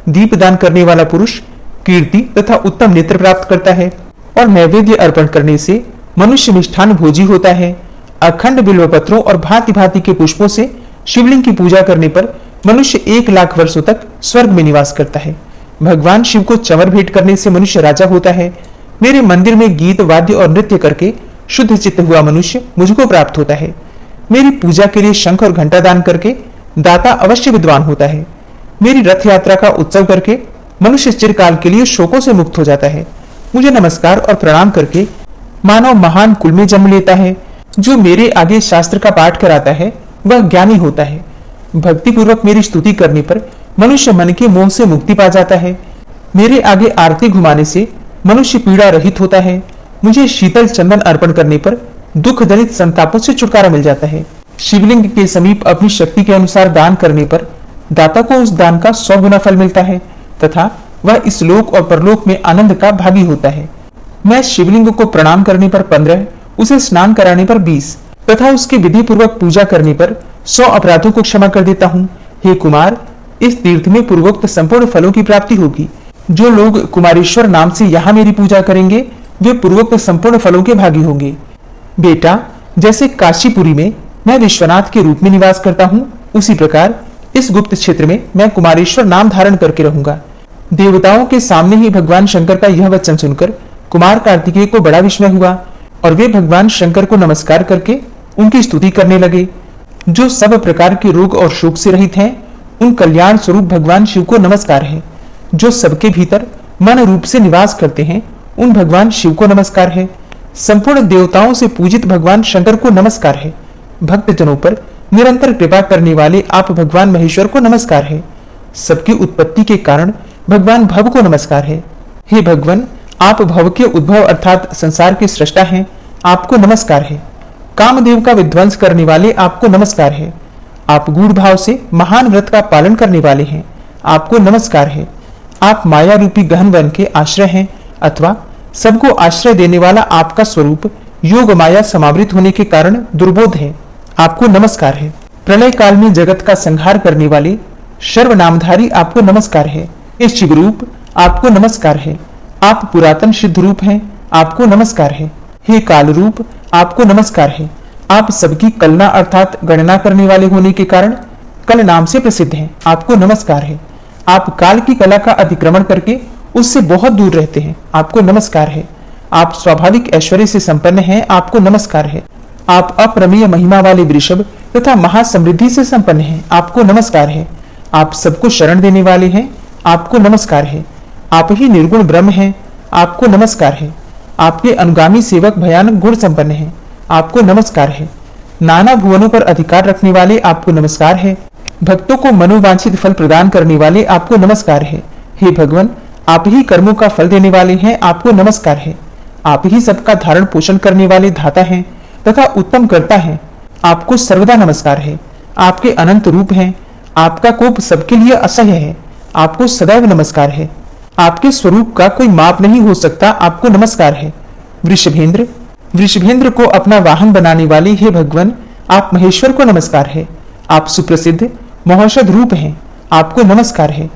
दीप दान करने वाला पुरुष कीर्ति तथा उत्तम नेत्र प्राप्त करता है, और नैवेद्य अर्पण करने से मनुष्य मिष्ठान भोजी होता है। अखंड बिल्वपत्रों और भांति भांति के पुष्पों से शिवलिंग की पूजा करने पर मनुष्य 1,00,000 वर्षों तक स्वर्ग में निवास करता है। भगवान शिव को चंवर भेंट करने से मनुष्य राजा होता है। मेरे मंदिर में गीत, वाद्य और नृत्य करके शुद्ध चित्त हुआ मनुष्य मुझको प्राप्त होता है। मेरी पूजा के लिए शंख और घंटा दान करके दाता अवश्य विद्वान होता है। मेरी रथ यात्रा का उत्सव करके मनुष्य चिरकाल के लिए शोकों से मुक्त हो जाता है। मुझे नमस्कार और प्रणाम करके मानव महान कुल में जन्म लेता है। जो मेरे आगे शास्त्र का पाठ कराता है वह ज्ञानी होता है। भक्ति पूर्वक मेरी स्तुति करने पर मनुष्य मन के मोह से मुक्ति पा जाता है। मेरे आगे आरती घुमाने से मनुष्य पीड़ा रहित होता है। मुझे शीतल चंदन अर्पण करने पर दुख जनित संतापों से छुटकारा मिल जाता है। शिवलिंग के समीप अपनी शक्ति के अनुसार दान करने पर दाता को उस दान का 100 गुना फल मिलता है तथा वह इस लोक और परलोक में आनंद का भागी होता है। मैं शिवलिंग को प्रणाम करने पर 15, उसे स्नान कराने पर 20 तथा उसकी विधि पूर्वक पूजा करने पर 100 अपराधों को क्षमा कर देता हूँ। हे कुमार, इस तीर्थ में पूर्वोक्त संपूर्ण फलों की प्राप्ति होगी। जो लोग कुमारेश्वर नाम से यहाँ मेरी पूजा करेंगे वे पूर्वोक्त संपूर्ण फलों के भागी होंगे। बेटा, जैसे काशीपुरी में मैं विश्वनाथ के रूप में निवास करता हूँ, उसी प्रकार इस गुप्त क्षेत्र में मैं कुमारेश्वर नाम धारण करके रहूंगा। देवताओं के सामने ही भगवान शंकर का यह वचन सुनकर कुमार कार्तिकेय को बड़ा विस्मय हुआ और वे भगवान शंकर को नमस्कार करके उनकी स्तुति करने लगे। जो सब प्रकार के रोग और शोक से रहित हैं, उन कल्याण स्वरूप भगवान शिव को नमस्कार है। जो सबके भीतर मन रूप से निवास करते हैं, उन भगवान शिव को नमस्कार है। संपूर्ण देवताओं से पूजित भगवान शंकर को नमस्कार है। भक्त जनों पर निरंतर कृपा करने वाले आप भगवान महेश्वर को नमस्कार है। सबकी उत्पत्ति के कारण भगवान भव को नमस्कार है। हे भगवान, आप भव के उद्भव अर्थात संसार के सृष्टा हैं, आपको नमस्कार है। कामदेव का विध्वंस करने वाले आपको नमस्कार है। आप गूढ़ भाव से महान व्रत का पालन करने वाले हैं, आपको नमस्कार है। आप माया रूपी गहन वन के आश्रय हैं अथवा सबको आश्रय देने वाला आपका स्वरूप योग माया समावृत होने के कारण दुर्बोध है, आपको नमस्कार है। प्रलय काल में जगत का संहार करने वाले सर्वनामधारी आपको नमस्कार है। हे शिव रूप, आपको नमस्कार है। आप पुरातन सिद्ध रूप हैं, आपको नमस्कार है। हे काल रूप, आपको नमस्कार है। आप सबकी कलना अर्थात गणना करने वाले होने के कारण कल नाम से प्रसिद्ध हैं, आपको नमस्कार है। आप काल की कला का अतिक्रमण करके उससे बहुत दूर रहते हैं, आपको नमस्कार है। आप स्वाभाविक ऐश्वर्य से संपन्न हैं, आपको नमस्कार है। आप अप्रमेय महिमा वाले वृषभ तथा महासमृद्धि से संपन्न हैं, आपको नमस्कार है। आप सबको शरण देने वाले हैं, आपको नमस्कार है। आप ही निर्गुण ब्रह्म हैं, आपको नमस्कार है। आपके अनुगामी सेवक भयानक गुण संपन्न हैं, आपको नमस्कार है। नाना भुवनों पर अधिकार रखने वाले आपको नमस्कार है। भक्तों को मनोवांछित फल प्रदान करने वाले आपको नमस्कार है। हे भगवान, आप ही कर्मों का फल देने वाले हैं, आपको नमस्कार है। आप ही सबका धारण पोषण करने वाले धाता हैं तथा उत्तम कर्ता हैं, आपको सर्वदा नमस्कार है। आपके अनंत रूप हैं, आपका कोप सबके लिए असह्य है, आपको सदैव नमस्कार है। आपके स्वरूप का कोई माप नहीं हो सकता, आपको नमस्कार है। वृषभेंद्र, वृषभेंद्र को अपना वाहन बनाने वाले हे भगवान, आप महेश्वर को नमस्कार है। आप सुप्रसिद्ध महौषध रूप हैं, आपको नमस्कार है।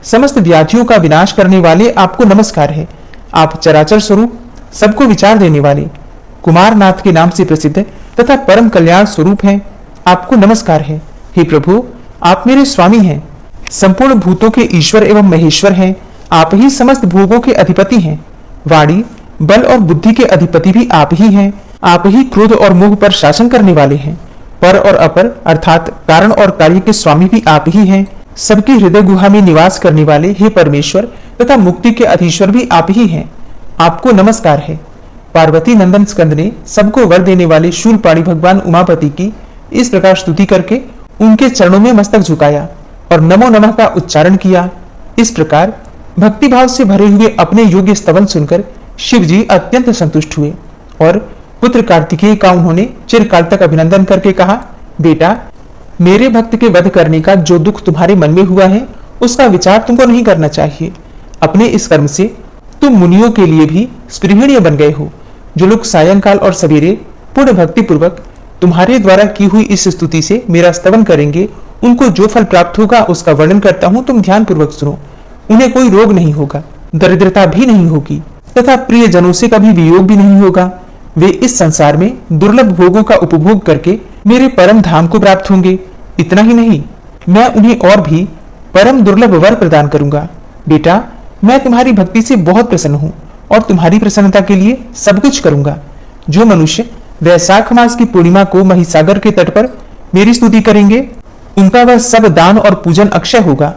समस्त व्याधियों का विनाश करने वाले आपको नमस्कार है। आप चराचर स्वरूप सबको विचार देने वाले, कुमारनाथ के नाम से प्रसिद्ध तथा परम कल्याण स्वरूप हैं, आपको नमस्कार है। हे प्रभु, आप मेरे स्वामी हैं, संपूर्ण भूतों के ईश्वर एवं महेश्वर हैं। आप ही समस्त भोगों के अधिपति हैं। वाणी, बल और बुद्धि के अधिपति भी आप ही हैं। आप ही क्रोध और मोह पर शासन करने वाले हैं। पर और अपर अर्थात कारण और कार्य के स्वामी भी आप ही हैं। सबके हृदय गुहा में निवास करने वाले हे परमेश्वर तथा मुक्ति के अधीश्वर भी आप ही हैं। आपको नमस्कार है। पार्वती नंदन स्कंद ने सबको वर देने वाले शूलपाणी भगवान उमापति की इस प्रकार स्तुति करके उनके चरणों में मस्तक झुकाया और नमो नमः का उच्चारण किया। इस प्रकार भक्ति भाव से भरे हुए अपने योग्य स्तवन सुनकर शिव जी अत्यंत संतुष्ट हुए और पुत्र कार्तिकेय का उन्होंने चिरकाल तक अभिनंदन करके कहा, बेटा, मेरे भक्त के वध करने का जो दुख तुम्हारे मन में हुआ है उसका विचार तुमको नहीं करना चाहिए। अपने इस कर्म से तुम मुनियों के लिए भी स्पृहणीय बन गए हो। जो लोग सायंकाल और सवेरे पूर्ण भक्ति पूर्वक तुम्हारे द्वारा की हुई इस स्तुति से मेरा स्तवन करेंगे, उनको जो फल प्राप्त होगा उसका वर्णन करता हूँ, तुम ध्यान पूर्वक सुनो। उन्हें कोई रोग नहीं होगा, दरिद्रता भी नहीं होगी तथा प्रिय जनों से कभी वियोग भी नहीं होगा। वे इस संसार में दुर्लभ भोगों का उपभोग करके मेरे परम धाम को प्राप्त होंगे। इतना ही नहीं, मैं उन्हें और भी परम दुर्लभ वर प्रदान करूंगा। बेटा, मैं तुम्हारी भक्ति से बहुत प्रसन्न हूँ और तुम्हारी प्रसन्नता के लिए सब कुछ करूंगा। जो मनुष्य वैशाख मास की पूर्णिमा को महिसागर के तट पर मेरी स्तुति करेंगे, उनका वह सब दान और पूजन अक्षय होगा।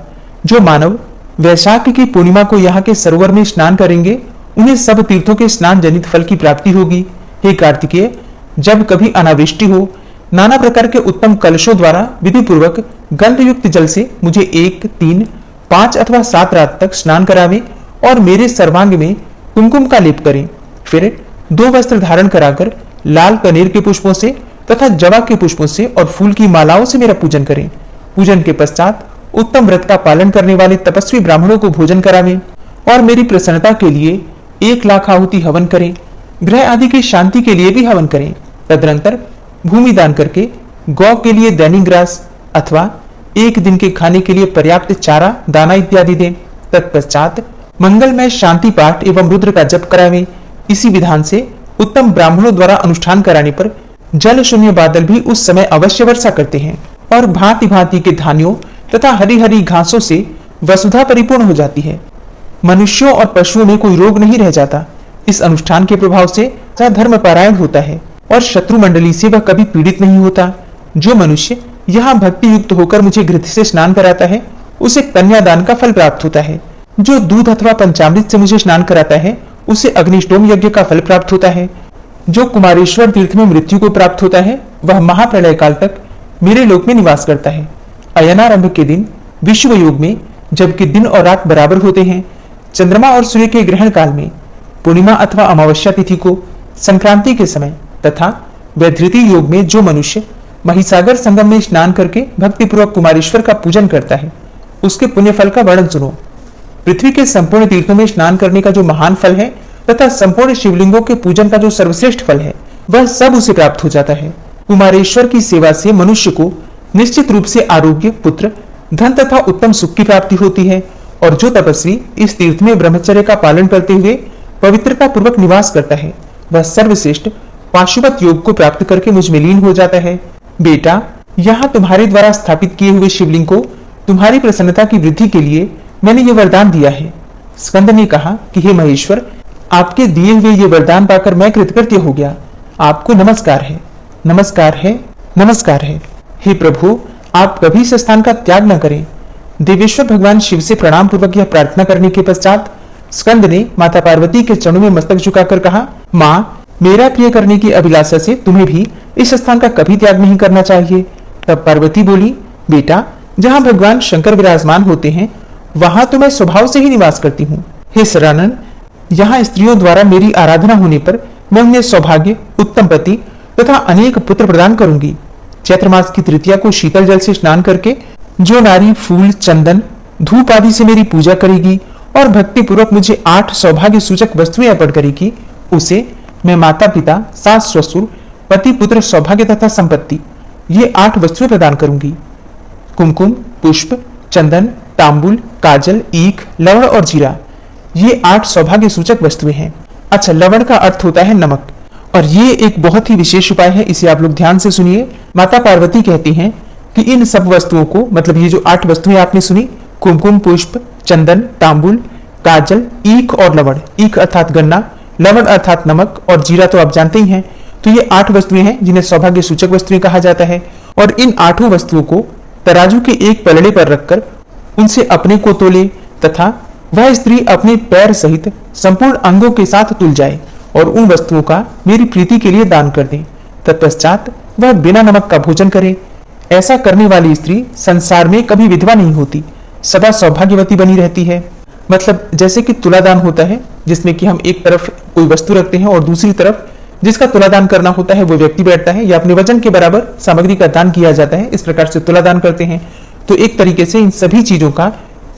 जो मानव वैशाख की पूर्णिमा को यहाँ के सरोवर में स्नान करेंगे, उन्हें सब तीर्थों के स्नान जनित फल की प्राप्ति होगी। हे कार्तिकेय, जब कभी अनावृष्टि हो, नाना प्रकार के उत्तम कलशों द्वारा विधि पूर्वक गंध युक्त जल से मुझे 1, 3, 5 अथवा 7 रात तक स्नान करावे और मेरे सर्वांग में कुमकुम का लेप करें। फिर 2 वस्त्र धारण कराकर लाल कनेर के पुष्पों से तथा जवा के पुष्पों से और फूल की मालाओं से मेरा पूजन करें। पूजन के पश्चात उत्तम व्रत का पालन करने वाले तपस्वी ब्राह्मणों को भोजन करावें और मेरी प्रसन्नता के लिए 1 लाख आहुति हवन करें। ग्रह आदि की शांति के लिए भी हवन करें। तदनंतर भूमि दान करके गौ के लिए दैनिक ग्रास अथवा 1 दिन के खाने के लिए पर्याप्त चारा, दाना इत्यादि दें। तत्पश्चात मंगलमय शांति पाठ एवं रुद्र का जप करावें। इसी विधान से उत्तम ब्राह्मणों द्वारा अनुष्ठान कराने पर जल शून्य बादल भी उस समय अवश्य वर्षा करते हैं और भांति भांति के धान्यों तथा हरी हरी घासों से वसुधा परिपूर्ण हो जाती है। मनुष्यों और पशुओं में कोई रोग नहीं रह जाता। इस अनुष्ठान के प्रभाव से वह धर्म पारायण होता है और शत्रु मंडली से वह कभी पीड़ित नहीं होता। जो मनुष्य यहाँ भक्ति युक्त होकर मुझे घृत से स्नान कराता है, उसे कन्यादान का फल प्राप्त होता है। जो दूध अथवा पंचामृत से मुझे स्नान कराता है, उसे अग्निष्टोम यज्ञ का फल प्राप्त होता है। जो कुमारेश्वर तीर्थ में मृत्यु को प्राप्त होता है, वह महाप्रलय काल तक मेरे लोक में निवास करता है। अयनारंभ के दिन विश्व योग में, जबकि दिन और रात बराबर होते हैं, चंद्रमा और सूर्य के ग्रहण काल में, पूर्णिमा अथवा अमावस्या तिथि को, संक्रांति के समय तथा वैधृति योग में जो मनुष्य महिसागर संगम में स्नान करके भक्तिपूर्वक कुमारेश्वर का पूजन करता है, उसके पुण्य फल का वर्णन सुनो। पृथ्वी के संपूर्ण तीर्थों में स्नान करने का जो महान फल है तथा संपूर्ण शिवलिंगों के पूजन का जो सर्वश्रेष्ठ फल है, वह सब उसे प्राप्त हो जाता है। कुमारेश्वर की सेवा से मनुष्य को निश्चित रूप से आरोग्य, पुत्र, धन तथा उत्तम सुख की प्राप्ति होती है। और जो तपस्वी इस तीर्थ में ब्रह्मचर्य का पालन करते हुए पवित्रता पूर्वक निवास करता है, वह सर्वश्रेष्ठ पाशुपत योग को प्राप्त करके मुझ में लीन हो जाता है। बेटा, यहाँ तुम्हारे द्वारा स्थापित किए हुए शिवलिंग को तुम्हारी प्रसन्नता की वृद्धि के लिए मैंने ये वरदान दिया है। स्कंद ने कहा कि हे महेश्वर, आपके दिए हुए ये वरदान पाकर मैं कृतकृत्य हो गया। आपको नमस्कार है, नमस्कार है, नमस्कार है। हे प्रभु, आप कभी इस स्थान का त्याग न करें। देवेश्वर भगवान शिव से प्रणाम पूर्वक यह प्रार्थना करने के पश्चात स्कंद ने माता पार्वती के चरणों में मस्तक झुकाकर कहा, माँ, मेरा प्रिय करने की अभिलाषा से तुम्हें भी इस स्थान का कभी त्याग नहीं करना चाहिए। तब पार्वती बोली, बेटा, जहाँ भगवान शंकर विराजमान होते हैं, वहां तो मैं स्वभाव से ही निवास करती हूँ। हे सरानन, यहाँ स्त्रियों द्वारा मेरी आराधना होने पर मैं उन्हें सौभाग्य, उत्तम पति तथा अनेक पुत्र प्रदान करूंगी। चैत्र मास की तृतीया को शीतल जल से स्नान करके जो नारी फूल, चंदन, धूप आदि से मेरी पूजा करेगी और भक्ति पूर्वक मुझे 8 सौभाग्य सूचक वस्तुएं अर्पण करेगी, उसे मैं माता पिता, सास ससुर, पति पुत्र, सौभाग्य तथा संपत्ति, ये 8 वस्तुएं प्रदान करूंगी। कुमकुम, पुष्प, चंदन, तांबुल, काजल, ईख, लवण और जीरा, ये 8 सौभाग्य सूचक वस्तुएं हैं। अच्छा, लवण का अर्थ होता है नमक, और ये एक बहुत ही विशेष उपाय है, इसे आप लोग ध्यान से सुनिए। माता पार्वती कहती हैं कि इन सब वस्तुओं को, मतलब ये जो 8 वस्तुएं आपने सुनी, कुमकुम, पुष्प, चंदन, तांबुल, काजल, ईख और लवण। ईख अर्थात गन्ना, लवण अर्थात नमक, और जीरा तो आप जानते ही हैं। तो ये 8 वस्तुएं हैं जिन्हें सौभाग्य सूचक वस्तुएं कहा जाता है। और इन 8 वस्तुओं को तराजू के एक पलड़े पर रखकर उनसे अपने को तोले, तथा वह स्त्री अपने पैर सहित संपूर्ण अंगों के साथ तुल जाए और उन वस्तुओं का मेरी प्रीति के लिए दान कर दे। तत्पश्चात वह बिना नमक का भोजन करे। ऐसा करने वाली स्त्री संसार में कभी विधवा नहीं होती, सदा सौभाग्यवती बनी रहती है। मतलब जैसे कि तुलादान होता है, जिसमें कि हम एक तरफ कोई वस्तु रखते हैं और दूसरी तरफ जिसका तुलादान करना होता है वो व्यक्ति बैठता है, या अपने वजन के बराबर सामग्री का दान किया जाता है। इस प्रकार से तुलादान करते हैं। तो एक तरीके से इन सभी चीजों का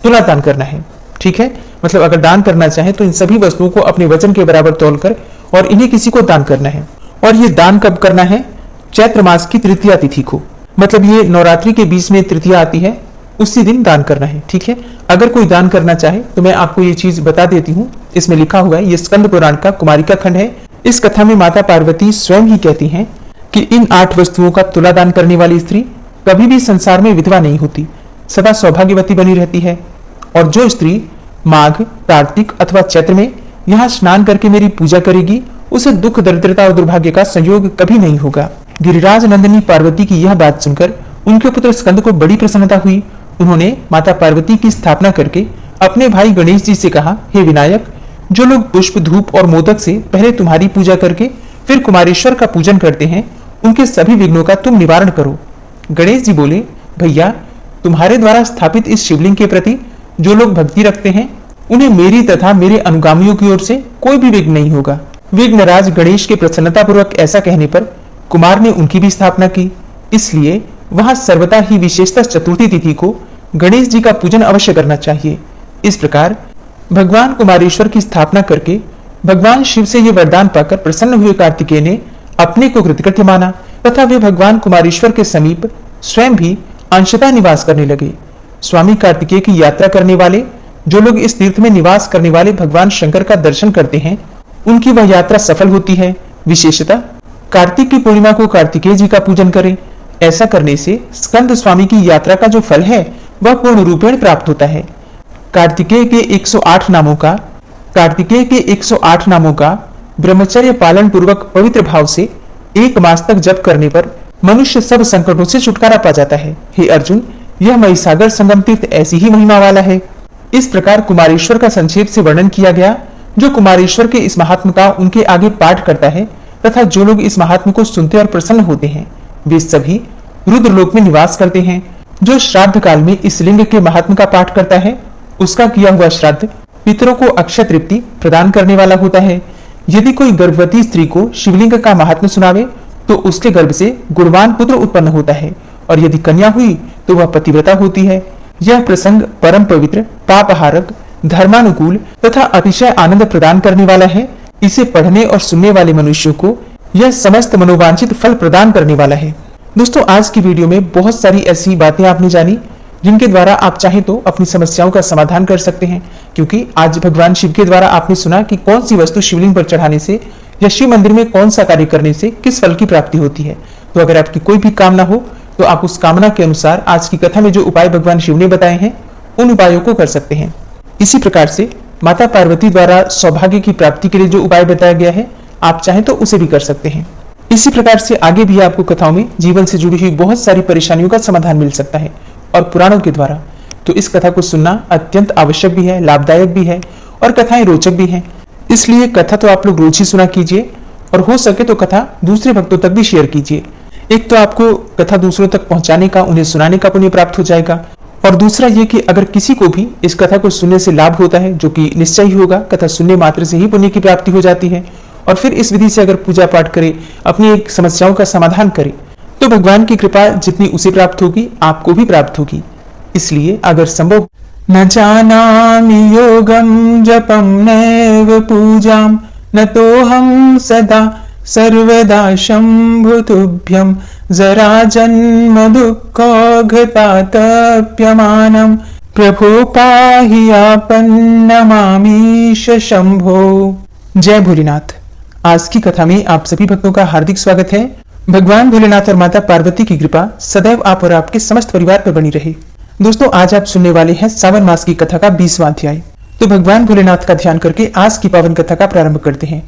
तुलादान करना है, ठीक है। मतलब अगर दान करना चाहे तो इन सभी वस्तुओं को अपने वजन के बराबर तौलकर और इन्हें किसी को दान करना है। और ये दान कब करना है? चैत्र मास की तृतीया तिथि को, मतलब ये नवरात्रि के बीच में तृतीया आती है, उसी दिन दान करना है, ठीक है। अगर कोई दान करना चाहे तो मैं आपको ये चीज बता देती हूँ। इसमें लिखा हुआ है, ये स्कंद पुराण का कुमारिका खंड है। इस कथा में माता पार्वती स्वयं ही कहती हैं कि इन 8 वस्तुओं का तुलादान करने वाली स्त्री कभी भी संसार में विधवा नहीं होती, सदा सौभाग्यवती बनी रहती है। और जो स्त्री माघ, कार्तिक अथवा चैत्र में यहाँ स्नान करके मेरी पूजा करेगी, उसे दुख, दरिद्रता और दुर्भाग्य का संयोग कभी नहीं होगा। गिरिराज नंदिनी पार्वती की यह बात सुनकर उनके पुत्र स्कंद को बड़ी प्रसन्नता हुई। उन्होंने माता पार्वती की स्थापना करके अपने भाई गणेश जी से कहा, हे विनायक, जो लोग पुष्प, धूप और मोदक से पहले तुम्हारी पूजा करके फिर कुमारेश्वर का पूजन करते हैं, उनके सभी विघ्नों का तुम निवारण करो। गणेश जी बोले, भैया, तुम्हारे द्वारा स्थापित इस शिवलिंग के प्रति जो लोग भक्ति रखते हैं, उन्हें मेरी तथा मेरे अनुगामियों की ओर से कोई भी विघ्न नहीं होगा। विघ्नराज गणेश के प्रसन्नता पूर्वक ऐसा कहने पर कुमार ने उनकी भी स्थापना की। इसलिए वहां सर्वदा ही विशेषतः चतुर्थी तिथि को गणेश जी का पूजन अवश्य करना चाहिए। इस प्रकार भगवान कुमारेश्वर की स्थापना करके भगवान शिव से ये वरदान पाकर प्रसन्न हुए कार्तिकेय ने अपने को कृतकृत्य माना तथा वे भगवान कुमारेश्वर के समीप स्वयं भी अंशतः निवास करने लगे। स्वामी कार्तिकेय की यात्रा करने वाले जो लोग इस तीर्थ में निवास करने वाले भगवान शंकर का दर्शन करते हैं, उनकी वह यात्रा सफल होती है। विशेषतः कार्तिक की पूर्णिमा को कार्तिकेय जी का पूजन करें। ऐसा करने से स्कंद स्वामी की यात्रा का जो फल है वह पूर्ण रूपेण प्राप्त होता है। कार्तिकेय के 108 नामों का ब्रह्मचर्य पालन पूर्वक पवित्र भाव से 1 मास तक जप करने पर मनुष्य सब संकटों से छुटकारा पा जाता है। हे अर्जुन, यह महिसागर संगम तीर्थ ऐसी ही महिमा वाला है। इस प्रकार कुमारेश्वर का संक्षेप से वर्णन किया गया। जो कुमारेश्वर के इस महात्म का उनके आगे पाठ करता है तथा जो लोग इस महात्म को सुनते और प्रसन्न होते हैं, वे सभी रुद्रलोक में निवास करते हैं। जो श्राद्ध काल में इस लिंग के महात्म का पाठ करता है, उसका किया हुआ श्राद्ध पितरों को अक्षय तृप्ति प्रदान करने वाला होता है। यदि कोई गर्भवती स्त्री को शिवलिंग का महात्म सुनावे तो उसके गर्भ से गुणवान पुत्र उत्पन्न होता है, और यदि कन्या हुई तो वह पतिव्रता होती है। यह प्रसंग परम पवित्र, पापहारक, धर्मानुकूल तथा अतिशय आनंद प्रदान करने वाला है। इसे पढ़ने और सुनने वाले मनुष्यों को यह समस्त मनोवांछित फल प्रदान करने वाला है। दोस्तों, आज की वीडियो में बहुत सारी ऐसी बातें आपने जानी जिनके द्वारा आप चाहे तो अपनी समस्याओं का समाधान कर सकते हैं, क्योंकि आज भगवान शिव के द्वारा आपने सुना कि कौन सी वस्तु शिवलिंग पर चढ़ाने से या शिव मंदिर में कौन सा कार्य करने से किस फल की प्राप्ति होती है। तो अगर आपकी कोई भी कामना हो तो आप उस कामना के अनुसार आज की कथा में जो उपाय भगवान शिव ने बताए हैं, उन उपायों को कर सकते हैं। इसी प्रकार से माता पार्वती द्वारा सौभाग्य की प्राप्ति के लिए जो उपाय बताया गया है, आप चाहें तो उसे भी कर सकते हैं। इसी प्रकार से आगे भी आपको कथाओं में जीवन से जुड़ी हुई बहुत सारी परेशानियों का समाधान मिल सकता है, और पुराणों के द्वारा। तो इस कथा को सुनना अत्यंत आवश्यक भी है, लाभदायक भी है, और कथाएं रोचक भी हैं। इसलिए कथा तो आप लोग रोज ही सुना कीजिए, और हो सके तो कथा दूसरे भक्तों तक भी शेयर कीजिए। एक तो आपको कथा दूसरों तक पहुंचाने का, उन्हें सुनाने का पुण्य प्राप्त हो जाएगा, और दूसरा ये कि अगर किसी को भी इस कथा को सुनने से लाभ होता है, जो कि निश्चय ही होगा, कथा सुनने मात्र से ही पुण्य की प्राप्ति हो जाती है, और फिर इस विधि से अगर पूजा पाठ करे, अपनी एक समस्याओं का समाधान करे, तो भगवान की कृपा जितनी उसे प्राप्त होगी, आपको भी प्राप्त होगी। इसलिए अगर संभव, न जानामि योगम जपम नैव पूजाम न तो हम सदा सर्वदा शंभु तुभ्यं जरा जन्म दुःखोघतातप्यमानं प्रभो पाहि आपन्नमामीश शंभो। जय भोलेनाथ। आज की कथा में आप सभी भक्तों का हार्दिक स्वागत है। भगवान भोलेनाथ और माता पार्वती की कृपा सदैव आप और आपके समस्त परिवार पर बनी रहे। दोस्तों, आज आप सुनने वाले हैं सावन मास की कथा का 20वां अध्याय। तो भगवान भोलेनाथ का ध्यान करके आज की पावन कथा का प्रारंभ करते हैं।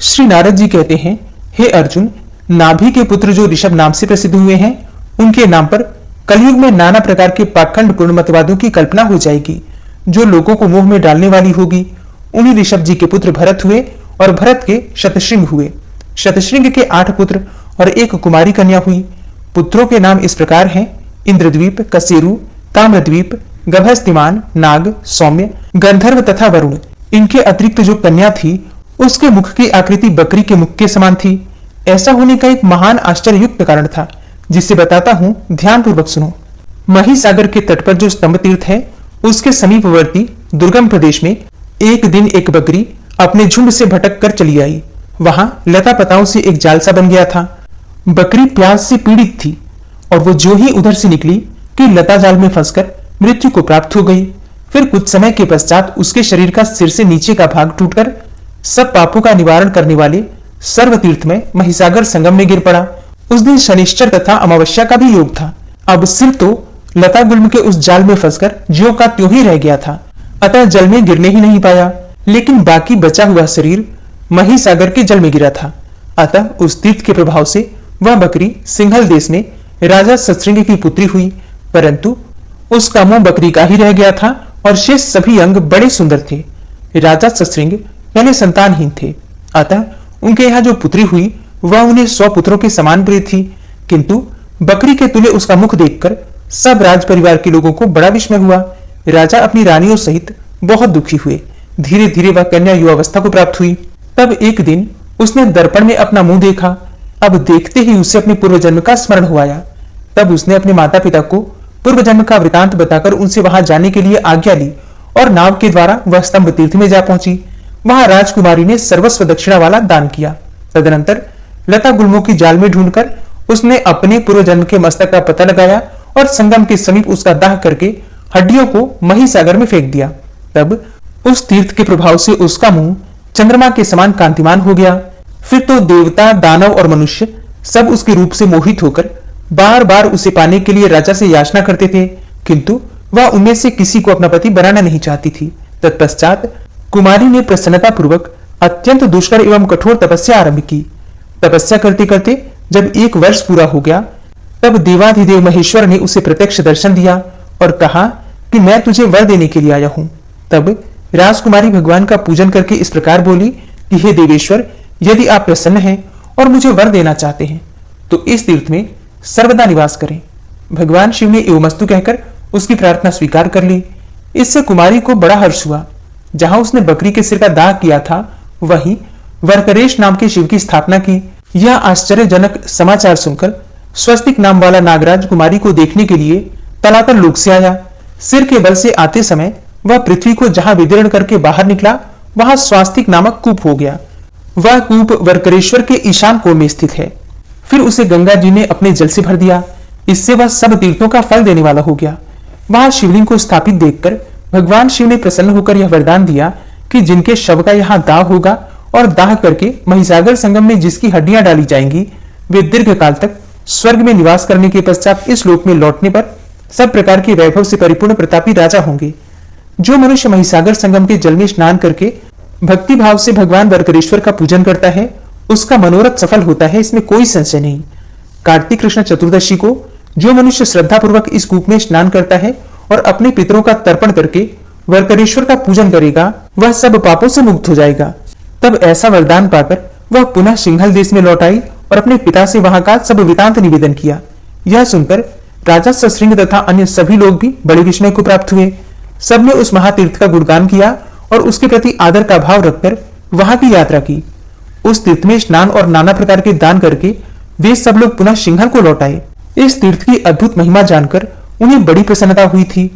श्री नारद जी कहते हैं, हे अर्जुन, नाभि के पुत्र जो ऋषभ नाम से प्रसिद्ध हुए हैं, उनके नाम पर कलयुग में नाना प्रकार के पाखंड पूर्ण मतवादों की कल्पना हो जाएगी, जो लोगों को मोह में डालने वाली होगी। उन्हीं ऋषभ जी के पुत्र भरत हुए और भरत के शतशृंग हुए। शतशृंग के 8 पुत्र और 1 कुमारी कन्या हुई। पुत्रों के नाम इस प्रकार हैं, इंद्रद्वीप, कसेरु, ताम्रद्वीप, गभस्तिमान, नाग, सौम्य, गंधर्व तथा वरुण। इनके अतिरिक्त जो कन्या थी, उसके मुख की आकृति बकरी के मुख के समान थी। ऐसा होने का एक महान आश्चर्ययुक्त कारण था, जिसे बताता हूं, ध्यान पूर्वक सुनो। महिसागर के तट पर जो स्तंभ तीर्थ है, उसके समीपवर्ती दुर्गम प्रदेश में एक दिन एक बकरी अपने झुंड से भटक कर चली आई। वहां लता पताओं से एक जाल सा बन गया था। बकरी प्यास से पीड़ित थी और वो जो ही उधर से निकली कि लता जाल में फंसकर मृत्यु को प्राप्त हो गई। फिर कुछ समय के पश्चात उसके शरीर का सिर से नीचे का भाग टूटकर सब पापों का निवारण करने वाले सर्व तीर्थ में महिसागर संगम में गिर पड़ा। उस दिन शनिश्चर तथा अमावस्या का भी योग था। अब सिर तो लता गुल्म के उस जाल में फंसकर ज्यों का त्यों ही रह गया था, अतः जल में गिरने ही नहीं पाया। लेकिन बाकी बचा हुआ शरीर महिसागर के जल में गिरा था। अतः उस तीर्थ के प्रभाव से वह बकरी सिंहल देश में राजा सतश्रृंग की पुत्री हुई, परंतु उसका मुंह बकरी का ही रह गया था और शेष सभी अंग बड़े सुंदर थे। राजा सतश्रृंग पहले संतानहीन थे, अतः उनके यहाँ जो पुत्री हुई वह उन्हें 100 पुत्रों के समान प्रिय थी। किंतु बकरी के तुल्य उसका मुख देखकर सब राज परिवार के लोगों को बड़ा विस्मय हुआ। राजा अपनी रानियों सहित बहुत दुखी हुए। धीरे धीरे वह कन्या युवावस्था को प्राप्त हुई। तब एक दिन उसने दर्पण में अपना मुंह देखा। अब देखते ही उसे अपने पूर्व जन्म का स्मरण हो आया। तब उसने अपने माता पिता को पूर्व जन्म का वृतांत बताकर उनसे वहां जाने के लिए आज्ञा ली और नाव के द्वारा वह स्तंभ तीर्थ में जा पहुंची। वहां राजकुमारी ने सर्वस्व दक्षिणा वाला दान किया। तदनंतर लता गुल्मों की जाल में ढूंढकर उसने अपने पूर्व जन्म के मस्तक का पता लगाया और संगम के समीप उसका दाह करके हड्डियों को महिसागर में फेंक दिया। तब उस तीर्थ के प्रभाव से उसका मुंह चंद्रमा के समान कांतिमान हो गया। फिर तो देवता, दानव और मनुष्य सब उसके रूप से मोहित होकर बार बार उसे पाने के लिए राजा से याचना करते थे, किंतु वह उनमें से किसी को अपना पति बनाना नहीं चाहती थी। तत्पश्चात कुमारी ने प्रसन्नता पूर्वक अत्यंत दुष्कर एवं कठोर तपस्या आरंभ की। तपस्या करते करते जब 1 वर्ष पूरा हो गया, तब देवाधिदेव महेश्वर ने उसे प्रत्यक्ष दर्शन दिया और कहा कि मैं तुझे वर देने के लिए आया हूं। तब राजकुमारी भगवान का पूजन करके इस प्रकार बोली कि हे देवेश्वर, यदि आप प्रसन्न हैं और मुझे वर देना चाहते हैं तो इस तीर्थ में सर्वदा निवास करें। भगवान शिव ने एवमस्तु कहकर उसकी प्रार्थना स्वीकार कर ली। इससे कुमारी को बड़ा हर्ष हुआ। जहां उसने बकरी के सिर का दाग किया था, वहीं वरकरेश नाम के शिव की स्थापना की। यह आश्चर्यजनक समाचार सुनकर स्वस्तिक नाम वाला नागराज कुमारी को देखने के लिए तलातल लोक से आया। सिर के बल से आते समय वह पृथ्वी को जहां विदीर्ण करके बाहर निकला, वहां स्वास्तिक नामक कूप हो गया। वह कूप वरकरेश्वर के ईशान कोण में स्थित है। फिर उसे गंगा जी ने अपने जल से भर दिया। इससे वह सब तीर्थों का फल देने वाला हो गया। वहां शिवलिंग को स्थापित देखकर भगवान शिव ने प्रसन्न होकर यह वरदान दिया कि जिनके शव का यहाँ दाह होगा और दाह करके महिसागर संगम में जिसकी हड्डियां डाली जाएंगी, वे दीर्घ काल तक स्वर्ग में निवास करने के पश्चात इस लोक में लौटने पर सब प्रकार के वैभव से परिपूर्ण प्रतापी राजा होंगे। जो मनुष्य महिसागर संगम के जल में स्नान करके भक्ति भाव से भगवान वरकरेश्वर का पूजन करता है, उसका मनोरथ सफल होता है, इसमें कोई संशय नहीं। कार्तिक कृष्ण चतुर्दशी को जो मनुष्य श्रद्धा पूर्वक इस कूप में स्नान करता है और अपने पितरों का तर्पण करके वरकरेश्वर का पूजन करेगा, वह सब पापों से मुक्त हो जाएगा। तब ऐसा वरदान पाकर वह पुनः सिंहल देश में लौट आई और अपने पिता से वहां का सब वृतांत निवेदन किया। यह सुनकर राजा सतश्रृंग तथा अन्य सभी लोग भी बड़े विस्मय को प्राप्त हुए। सबने उस महातीर्थ का गुणगान किया और उसके प्रति आदर का भाव रखकर वहां की यात्रा की। उस तीर्थ में स्नान और नाना प्रकार के दान करके वे सब लोग पुनः सिंहल को लौट आए। इस तीर्थ की अद्भुत महिमा जानकर उन्हें बड़ी प्रसन्नता हुई थी।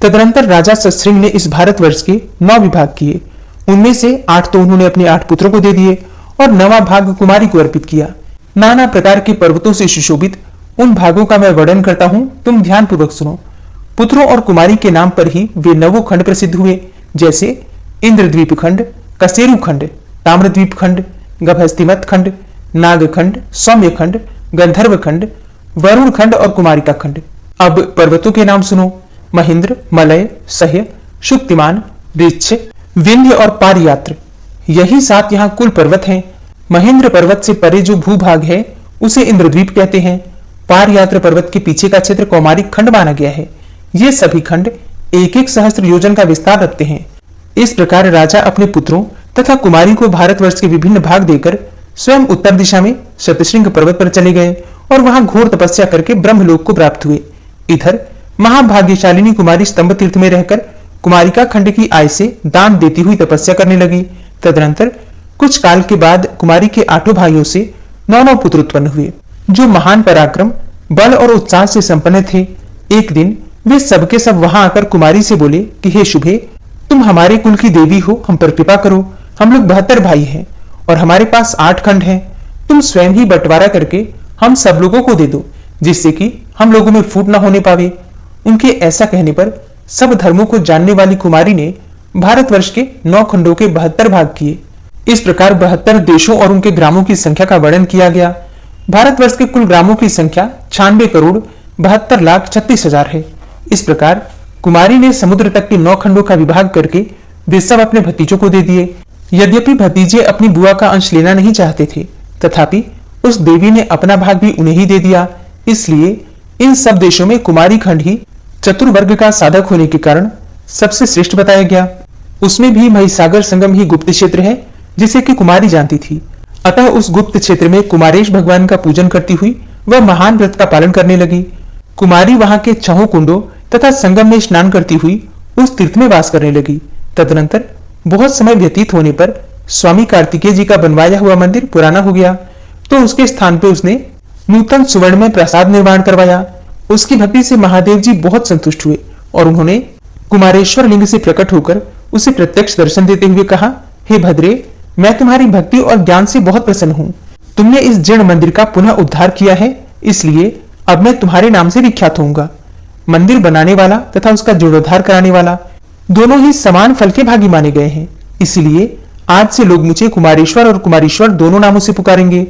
तदनंतर राजा सतश्रृंग ने इस भारतवर्ष के 9 विभाग किए। उनमें से 8 तो उन्होंने अपने 8 पुत्रों को दे दिए और 9वां भाग कुमारी को अर्पित किया। नाना प्रकार के पर्वतों से सुशोभित उन भागों का मैं वर्णन करता हूं, तुम ध्यान पूर्वक सुनो। पुत्रों और कुमारी के नाम पर ही वे 9 खंड प्रसिद्ध हुए, जैसे इंद्रद्वीप खंड, कसेरु खंड, ताम्रद्वीप खंड, गभस्तिमत खंड, नागखंड, सौम्यखंड, गंधर्व खंड, वरुण खंड और कुमारिका खंड। अब पर्वतों के नाम सुनो। महेंद्र, मलय, सह्य, शुक्तिमान, ऋक्ष, विंध्य और पारियात्र, यही 7 यहाँ कुल पर्वत हैं। महेंद्र पर्वत से परे जो भूभाग है उसे इंद्रद्वीप कहते हैं। पारियात्र पर्वत के पीछे का क्षेत्र कौमारिक खंड माना गया है। ये सभी खंड 1-1 सहस्त्र योजन का विस्तार रखते हैं। इस प्रकार राजा अपने पुत्रों तथा कुमारी को भारतवर्ष के विभिन्न भाग देकर स्वयं उत्तर दिशा में शतशृंग पर्वत पर चले गए और वहां घोर तपस्या करके ब्रह्मलोक को प्राप्त हुए। इधर महाभाग्यशालिनी कुमारी स्तंभ तीर्थ में रहकर कुमारिका खंड की आय से दान देती हुई तपस्या करने लगी। तदनंतर कुछ काल के बाद कुमारी के 8 भाइयों से 9 पुत्र उत्पन्न हुए, जो महान पराक्रम, बल और उत्साह से संपन्न थे। एक दिन वे सबके सब वहां आकर कुमारी से बोले कि हे शुभे, तुम हमारे कुल की देवी हो, हम पर कृपा करो। हम लोग 72 भाई हैं और हमारे पास 8 खंड हैं। तुम स्वयं ही बंटवारा करके हम सब लोगों को दे दो, जिससे कि हम लोगों में फूट न होने पावे। उनके ऐसा कहने पर सब धर्मों को जानने वाली कुमारी ने भारतवर्ष के 9 खंडों के 72 भाग किए। इस प्रकार 72 देशों और उनके ग्रामों की संख्या का वर्णन किया गया। भारतवर्ष के कुल ग्रामों की संख्या 96,72,36,000 है। इस प्रकार कुमारी ने समुद्र तक के 9 खंडों का विभाग करके वे सब अपने भतीजों को दे दिए। यद्यपि भतीजे अपनी बुआ का अंश लेना नहीं चाहते थे, तथापि उस देवी ने अपना भाग भी उन्हें ही दे दिया। इसलिए इन सब देशों में कुमारी खंड ही चतुर्वर्ग का साधक होने के कारण सबसे श्रेष्ठ बताया गया। उसमें भी महिसागर संगम ही गुप्त क्षेत्र है, जिसे कि कुमारी जानती थी। अतः उस गुप्त क्षेत्र में कुमारेश भगवान का पूजन करती हुई वह महान व्रत का पालन करने लगी। कुमारी वहां के 6 कुंडों तथा संगम में स्नान करती हुई उस तीर्थ में वास करने लगी। तदनंतर बहुत समय व्यतीत होने पर स्वामी कार्तिकेय जी का बनवाया हुआ मंदिर पुराना हो गया, तो उसके स्थान पर उसने नूतन सुवर्ण में प्रसाद निर्माण करवाया। उसकी भक्ति से महादेव जी बहुत संतुष्ट हुए और उन्होंने कुमारेश्वर लिंग से प्रकट होकर उसे प्रत्यक्ष दर्शन देते हुए कहा, हे भद्रे, मैं तुम्हारी भक्ति और ज्ञान से बहुत प्रसन्न हूँ। तुमने इस जीर्ण मंदिर का पुनः उद्धार किया है, इसलिए अब मैं तुम्हारे नाम से विख्यात होऊंगा। मंदिर बनाने वाला तथा उसका जीर्णोद्धार कराने वाला दोनों ही समान फल के भागी माने गए हैं। इसलिए आज से लोग मुझे कुमारेश्वर और कुमारीश्वर दोनों नामों से पुकारेंगे।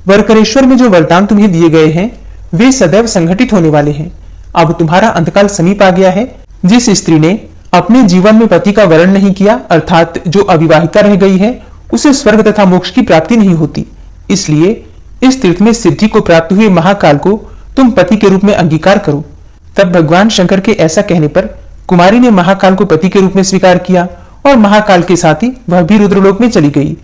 वरकरेश्वर में जो वरदान तुम्हें दिए गए हैं वे सदैव संघटित होने वाले हैं। अब तुम्हारा अंतकाल समीप आ गया है। जिस स्त्री ने अपने जीवन में पति का वरण नहीं किया, अर्थात जो अविवाहिता रह गई है, उसे स्वर्ग तथा मोक्ष की प्राप्ति नहीं होती। इसलिए इस तीर्थ में सिद्धि को प्राप्त हुए महाकाल को तुम पति के रूप में अंगीकार करो। तब भगवान शंकर के ऐसा कहने पर कुमारी ने महाकाल को पति के रूप में स्वीकार किया और महाकाल के साथ ही वह भी रुद्रलोक में चली गई।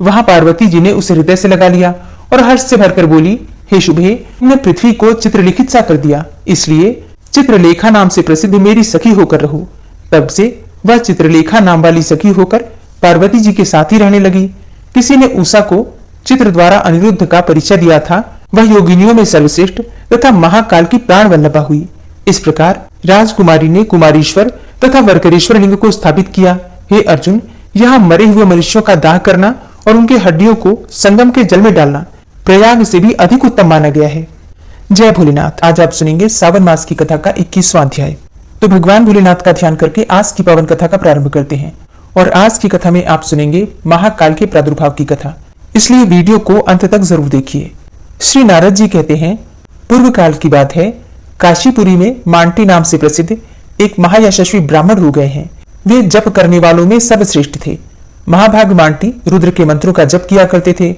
वहां पार्वती जी ने उसे हृदय से लगा लिया और हर्ष से भरकर बोली, हे शुभे, तुमने पृथ्वी को चित्रलिखित सा कर दिया, इसलिए चित्रलेखा नाम से प्रसिद्ध मेरी सखी होकर रहो। तब से वह चित्रलेखा नाम वाली सखी होकर पार्वती जी के साथ ही रहने लगी। किसी ने उषा को चित्र द्वारा अनिरुद्ध का परिचय दिया था। वह योगिनियों में सर्वश्रेष्ठ तथा महाकाल की प्राण वल्लभा हुई। इस प्रकार राजकुमारी ने कुमारीश्वर तथा वरकरेश्वर लिंग को स्थापित किया। हे अर्जुन, यहाँ मरे हुए मनुष्यों का दाह करना और उनके हड्डियों को संगम के जल में डालना प्रयाग से भी अधिक उत्तम माना गया है। जय भोलेनाथ। आज आप सुनेंगे सावन मास की कथा का 21वां अध्याय। तो भगवान भोलेनाथ का ध्यान करके आज की पावन कथा का प्रारंभ करते हैं। और आज की कथा में आप सुनेंगे महाकाल के प्रादुर्भाव की कथा, इसलिए वीडियो को अंत तक जरूर देखिए। श्री नारद जी कहते हैं, पूर्व काल की बात है, काशीपुरी में मांटी नाम से प्रसिद्ध एक महायशस्वी ब्राह्मण हो गए हैं। वे जप करने वालों में सर्वश्रेष्ठ थे। महाभाग मांटी रुद्र के मंत्रों का जप किया करते थे।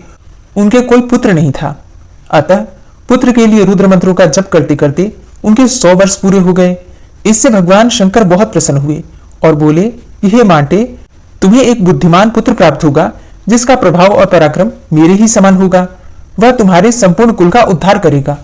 उनके कोई पुत्र नहीं था, अतः पुत्र के लिए रुद्र मंत्रों का जप करते करते उनके 100 वर्ष पूरे हो गए। इससे भगवान शंकर बहुत प्रसन्न हुए और बोले, हे मांटे, तुम्हें एक बुद्धिमान पुत्र प्राप्त होगा, जिसका प्रभाव और पराक्रम मेरे ही समान होगा। वह तुम्हारे संपूर्ण कुल का उद्धार करेगा।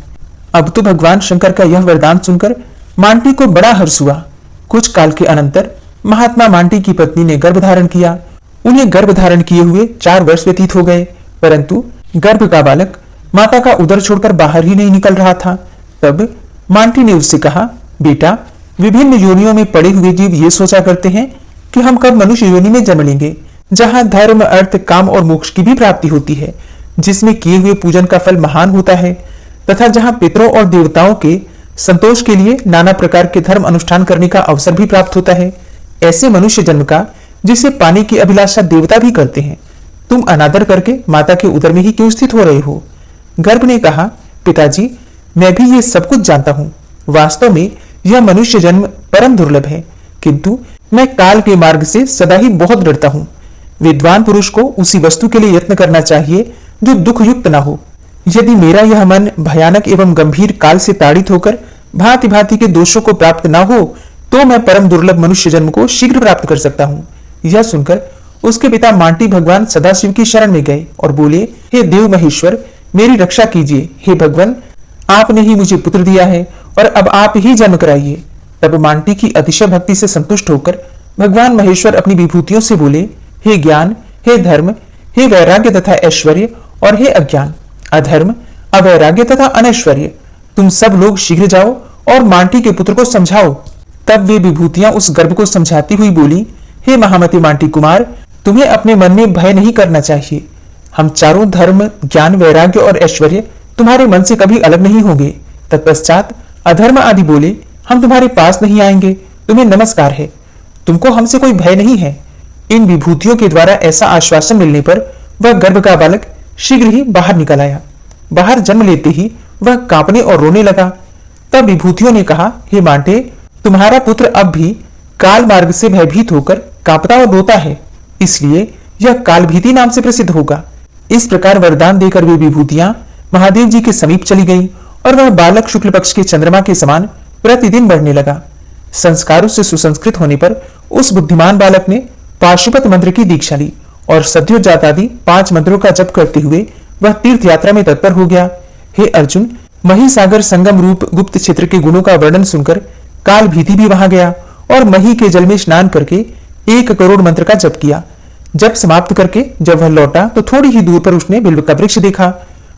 अब तो भगवान शंकर का यह वरदान सुनकर मांटी को बड़ा हर्ष हुआ। कुछ काल के अनंतर महात्मा मांटी की पत्नी ने गर्भ धारण किया। उन्हें गर्भ धारण किए हुए 4 वर्ष व्यतीत हो गए, परंतु गर्भ का बालक माता का उदर छोड़कर बाहर ही नहीं निकल रहा था। तब मांटी ने उससे कहा, बेटा, विभिन्न योनियों में पड़े हुए जीव ये सोचा करते हैं कि हम कब मनुष्य योनि में जन्म लेंगे, जहां धर्म, अर्थ, काम और मोक्ष की भी प्राप्ति होती है, जिसमें किए हुए पूजन का फल महान होता है, तथा जहां पितरों और देवताओं के संतोष के लिए नाना प्रकार के धर्म अनुष्ठान करने का अवसर भी प्राप्त होता है। ऐसे मनुष्य जन्म का जिसे पाने की अभिलाषा देवता भी करते हैं। तुम अनादर करके माता के उदर में ही क्यों स्थित हो रहे हो? गर्भ ने कहा, पिताजी, मैं भी ये सब कुछ जानता हूँ। वास्तव में यह मनुष्य जन्म परम दुर्लभ है, किंतु मैं काल के मार्ग से सदा ही बहुत डरता हूँ। विद्वान पुरुष को उसी वस्तु के लिए यत्न करना चाहिए जो दुख युक्त ना हो। यदि मेरा यह मन भयानक एवं गंभीर काल से ताड़ित होकर भांति भांति के दोषों को प्राप्त ना हो, तो मैं परम दुर्लभ मनुष्य जन्म को शीघ्र प्राप्त कर सकता हूँ। यह सुनकर उसके पिता मांटी भगवान सदाशिव की शरण में गए और बोले, हे देव महेश्वर, मेरी रक्षा कीजिए। हे भगवान, आपने ही मुझे पुत्र दिया है और अब आप ही जन्म कराइए। तब मांटी की अतिशय भक्ति से संतुष्ट होकर भगवान महेश्वर अपनी विभूतियों से बोले, हे ज्ञान, हे धर्म, हे वैराग्य तथा ऐश्वर्य और हे अज्ञान, अधर्म, अवैराग्य तथा अनैश्वर्य, तुम सब लोग शीघ्र जाओ और मांटी के पुत्र को समझाओ। तब वे विभूतियां उस गर्भ को समझाती हुई बोली, हे महामती मांटी कुमार, तुम्हें अपने मन में भय नहीं करना चाहिए। हम चारों धर्म, ज्ञान, वैराग्य और ऐश्वर्य तुम्हारे मन से कभी अलग नहीं होंगे। तत्पश्चात अधर्म आदि बोले, हम तुम्हारे पास नहीं आएंगे, तुम्हें नमस्कार है, तुमको हमसे कोई भय नहीं है। इन विभूतियों के द्वारा ऐसा आश्वासन मिलने पर वह गर्भ का बालक शीघ्र ही बाहर निकल आया। बाहर जन्म लेते ही वह कांपने और रोने लगा। तब विभूतियों ने कहा, हे मांटे, तुम्हारा पुत्र अब भी काल मार्ग से भयभीत होकर कांपता और रोता है, इसलिए यह कालभीति नाम से प्रसिद्ध होगा। इस प्रकार वरदान देकर वे विभूतियां महादेव जी के समीप चली गईं और वह बालक शुक्ल पक्ष के चंद्रमा के समान प्रतिदिन बढ़ने लगा। संस्कारों से सुसंस्कृत होने पर उस बुद्धिमान बालक ने पाशुपत मंत्र की दीक्षा ली और सद्योजात आदि 5 मंत्रों का जप करते हुए वह तीर्थ यात्रा में तत्पर हो गया। हे अर्जुन, महीसागर संगम रूप गुप्त क्षेत्र के गुणों का वर्णन सुनकर काल भीति भी वहां गया और मही के जल में स्नान करके 1 करोड़ मंत्र का जप किया। जप समाप्त करके जब वह लौटा तो थोड़ी ही दूर पर उसने बिल्व का वृक्ष देखा।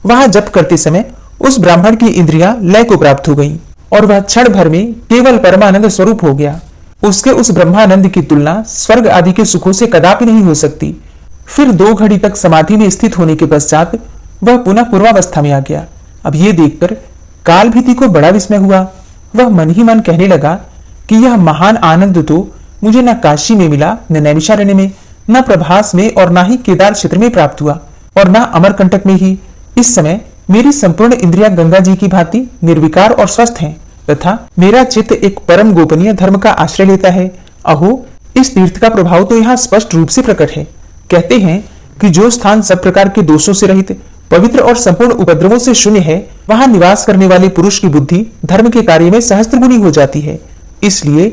वहां जप करते समय उस ब्राह्मण की इंद्रियां लय को प्राप्त हो गईं और वह क्षण भर में केवल परमानंद स्वरूप हो गया। उसके उस ब्रह्मानंद की तुलना स्वर्ग आदि के सुखों से कदापि नहीं हो सकती। फिर 2 घड़ी तक समाधि में स्थित होने के पश्चात वह पुनः पूर्वावस्था में आ गया। अब ये देखकर काल भीति को बड़ा विस्मय हुआ। वह मन ही मन कहने लगा कि यह महान आनंद तो मुझे न काशी में मिला, न नैमिषारण्य में, न प्रभास में और न ही केदार क्षेत्र में प्राप्त हुआ और न अमरकंटक में ही। इस समय मेरी संपूर्ण इंद्रियां गंगा जी की भांति निर्विकार और स्वस्थ हैं तथा मेरा चित्त एक परम गोपनीय धर्म का आश्रय लेता है। अहो, इस तीर्थ का प्रभाव तो यहाँ स्पष्ट रूप से प्रकट है। कहते हैं कि जो स्थान सब प्रकार के दोषों से रहित, पवित्र और संपूर्ण उपद्रवों से शून्य है, वहां निवास करने वाले पुरुष की बुद्धि धर्म के कार्य में सहस्त्र गुनी हो जाती है। इसलिए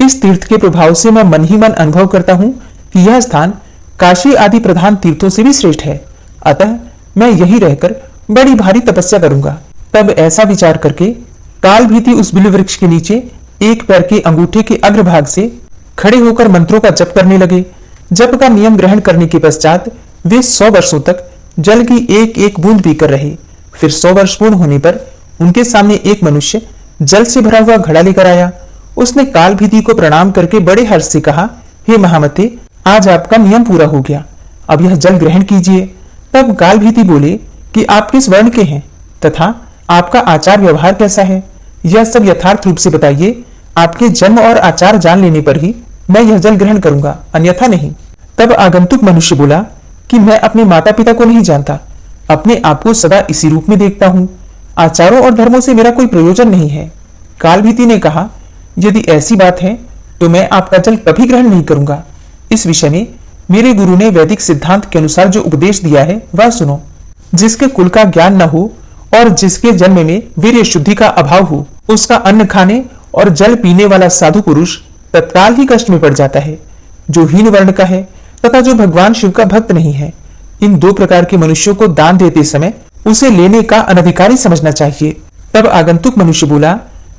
इस तीर्थ के प्रभाव से मैं मन ही मन अनुभव करता हूँ कि यह स्थान काशी आदि प्रधान तीर्थों से भी श्रेष्ठ है। अतः मैं यही रहकर बड़ी भारी तपस्या करूंगा। तब ऐसा विचार करके काल भीति उस बिल्व वृक्ष के नीचे एक पैर के अंगूठे के अग्रभाग से खड़े होकर मंत्रों का जप करने लगे। जप का नियम ग्रहण करने के पश्चात वे 100 वर्षों तक जल की एक एक बूंद पीकर रहे। फिर 100 वर्ष पूर्ण होने पर उनके सामने एक मनुष्य जल से भरा हुआ घड़ा लेकर आया। उसने काल भीति को प्रणाम करके बड़े हर्ष से कहा, हे महामते, आज आपका नियम पूरा हो गया, अब यह जल ग्रहण कीजिए। तब काल भीति बोले कि आप किस वर्ण के हैं तथा आपका आचार व्यवहार कैसा है, यह सब यथार्थ रूप से बताइए। आपके जन्म और आचार जान लेने पर ही मैं यह जल ग्रहण करूंगा, अन्यथा नहीं। तब आगंतुक मनुष्य बोला कि मैं अपने माता पिता को नहीं जानता, अपने आप को सदा इसी रूप में देखता हूँ, आचारों और धर्मों से मेरा कोई प्रयोजन नहीं है। कालभीति ने कहा, यदि ऐसी बात है तो मैं आपका जल कभी ग्रहण नहीं करूंगा। इस विषय में मेरे गुरु ने वैदिक सिद्धांत के अनुसार जो उपदेश दिया है वह सुनो। जिसके कुल का ज्ञान न हो और जिसके जन्म में वीर्य शुद्धि का अभाव हो, उसका अन्न खाने और जल पीने वाला साधु पुरुष तत्काल ही कष्ट में पड़ जाता है। जो हीन वर्ण का है तथा जो भगवान शिव का भक्त नहीं है, इन 2 प्रकार के मनुष्यों को दान देते समय उसे लेने का अनधिकारी समझना चाहिए। तब आगंतुक मनुष्य बोला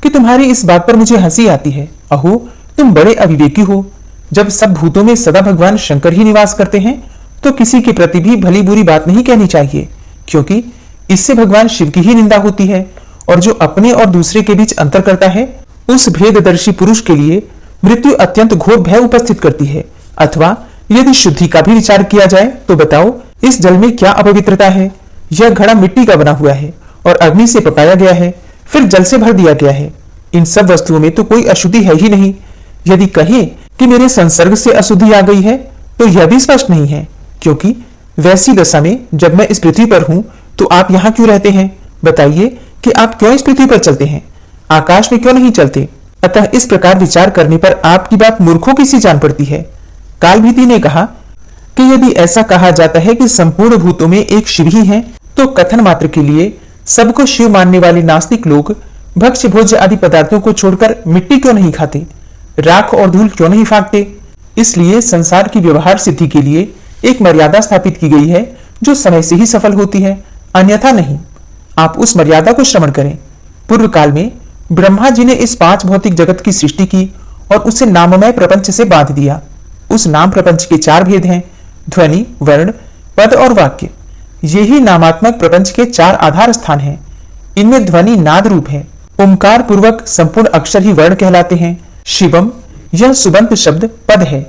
कि तुम्हारी इस बात पर मुझे हंसी आती है। अहो, तुम बड़े अविवेकी हो। जब सब भूतों में सदा भगवान शंकर ही निवास करते हैं तो किसी के प्रति भी भली बुरी बात नहीं कहनी चाहिए, क्योंकि इससे भगवान शिव की ही निंदा होती है। और जो अपने और दूसरे के बीच अंतर करता है, उस भेददर्शी पुरुष के लिए मृत्यु अत्यंत घोर भय उपस्थित करती है। अथवा यदि शुद्धि का भी विचार किया जाए तो बताओ, इस जल में क्या अपवित्रता है? यह घड़ा मिट्टी का बना हुआ है और अग्नि से पकाया गया है, फिर जल से भर दिया गया है। इन सब वस्तुओं में तो कोई अशुद्धि है ही नहीं। यदि कहें कि मेरे संसर्ग से अशुद्धि आ गई है तो यह भी स्पष्ट नहीं है, क्योंकि वैसी दशा में जब मैं इस पृथ्वी पर हूं तो आप यहाँ क्यों रहते हैं? बताइए कि आप क्यों इस पृथ्वी पर चलते हैं, आकाश में क्यों नहीं चलते? अतः इस प्रकार विचार करने पर आपकी बात मूर्खों की सी जान पड़ती है। कालभीति ने कहा कि यदि ऐसा कहा जाता है कि संपूर्ण भूतों में एक शिव ही है, तो कथन मात्र के लिए सबको शिव मानने वाले नास्तिक लोग भक्ष्य भोज्य आदि पदार्थों को छोड़कर मिट्टी क्यों नहीं खाते, राख और धूल क्यों नहीं फाँकते? इसलिए संसार की व्यवहार सिद्धि के लिए एक मर्यादा स्थापित की गई है जो समय से ही सफल होती है, अन्यथा नहीं। आप उस मर्यादा को श्रवण करें। पूर्व काल में ब्रह्मा जी ने इस 5 भौतिक जगत की सृष्टि की और उसे नाममय प्रपंच से बांध दिया। उस नाम प्रपंच के 4 भेद हैं, ध्वनि, वर्ण, पद और वाक्य। यही नामात्मक प्रपंच के 4 आधार स्थान हैं। इनमें ध्वनि नाद रूप है, ओंकार पूर्वक संपूर्ण अक्षर ही वर्ण कहलाते हैं। शिवम, यह सुबंत शब्द पद है,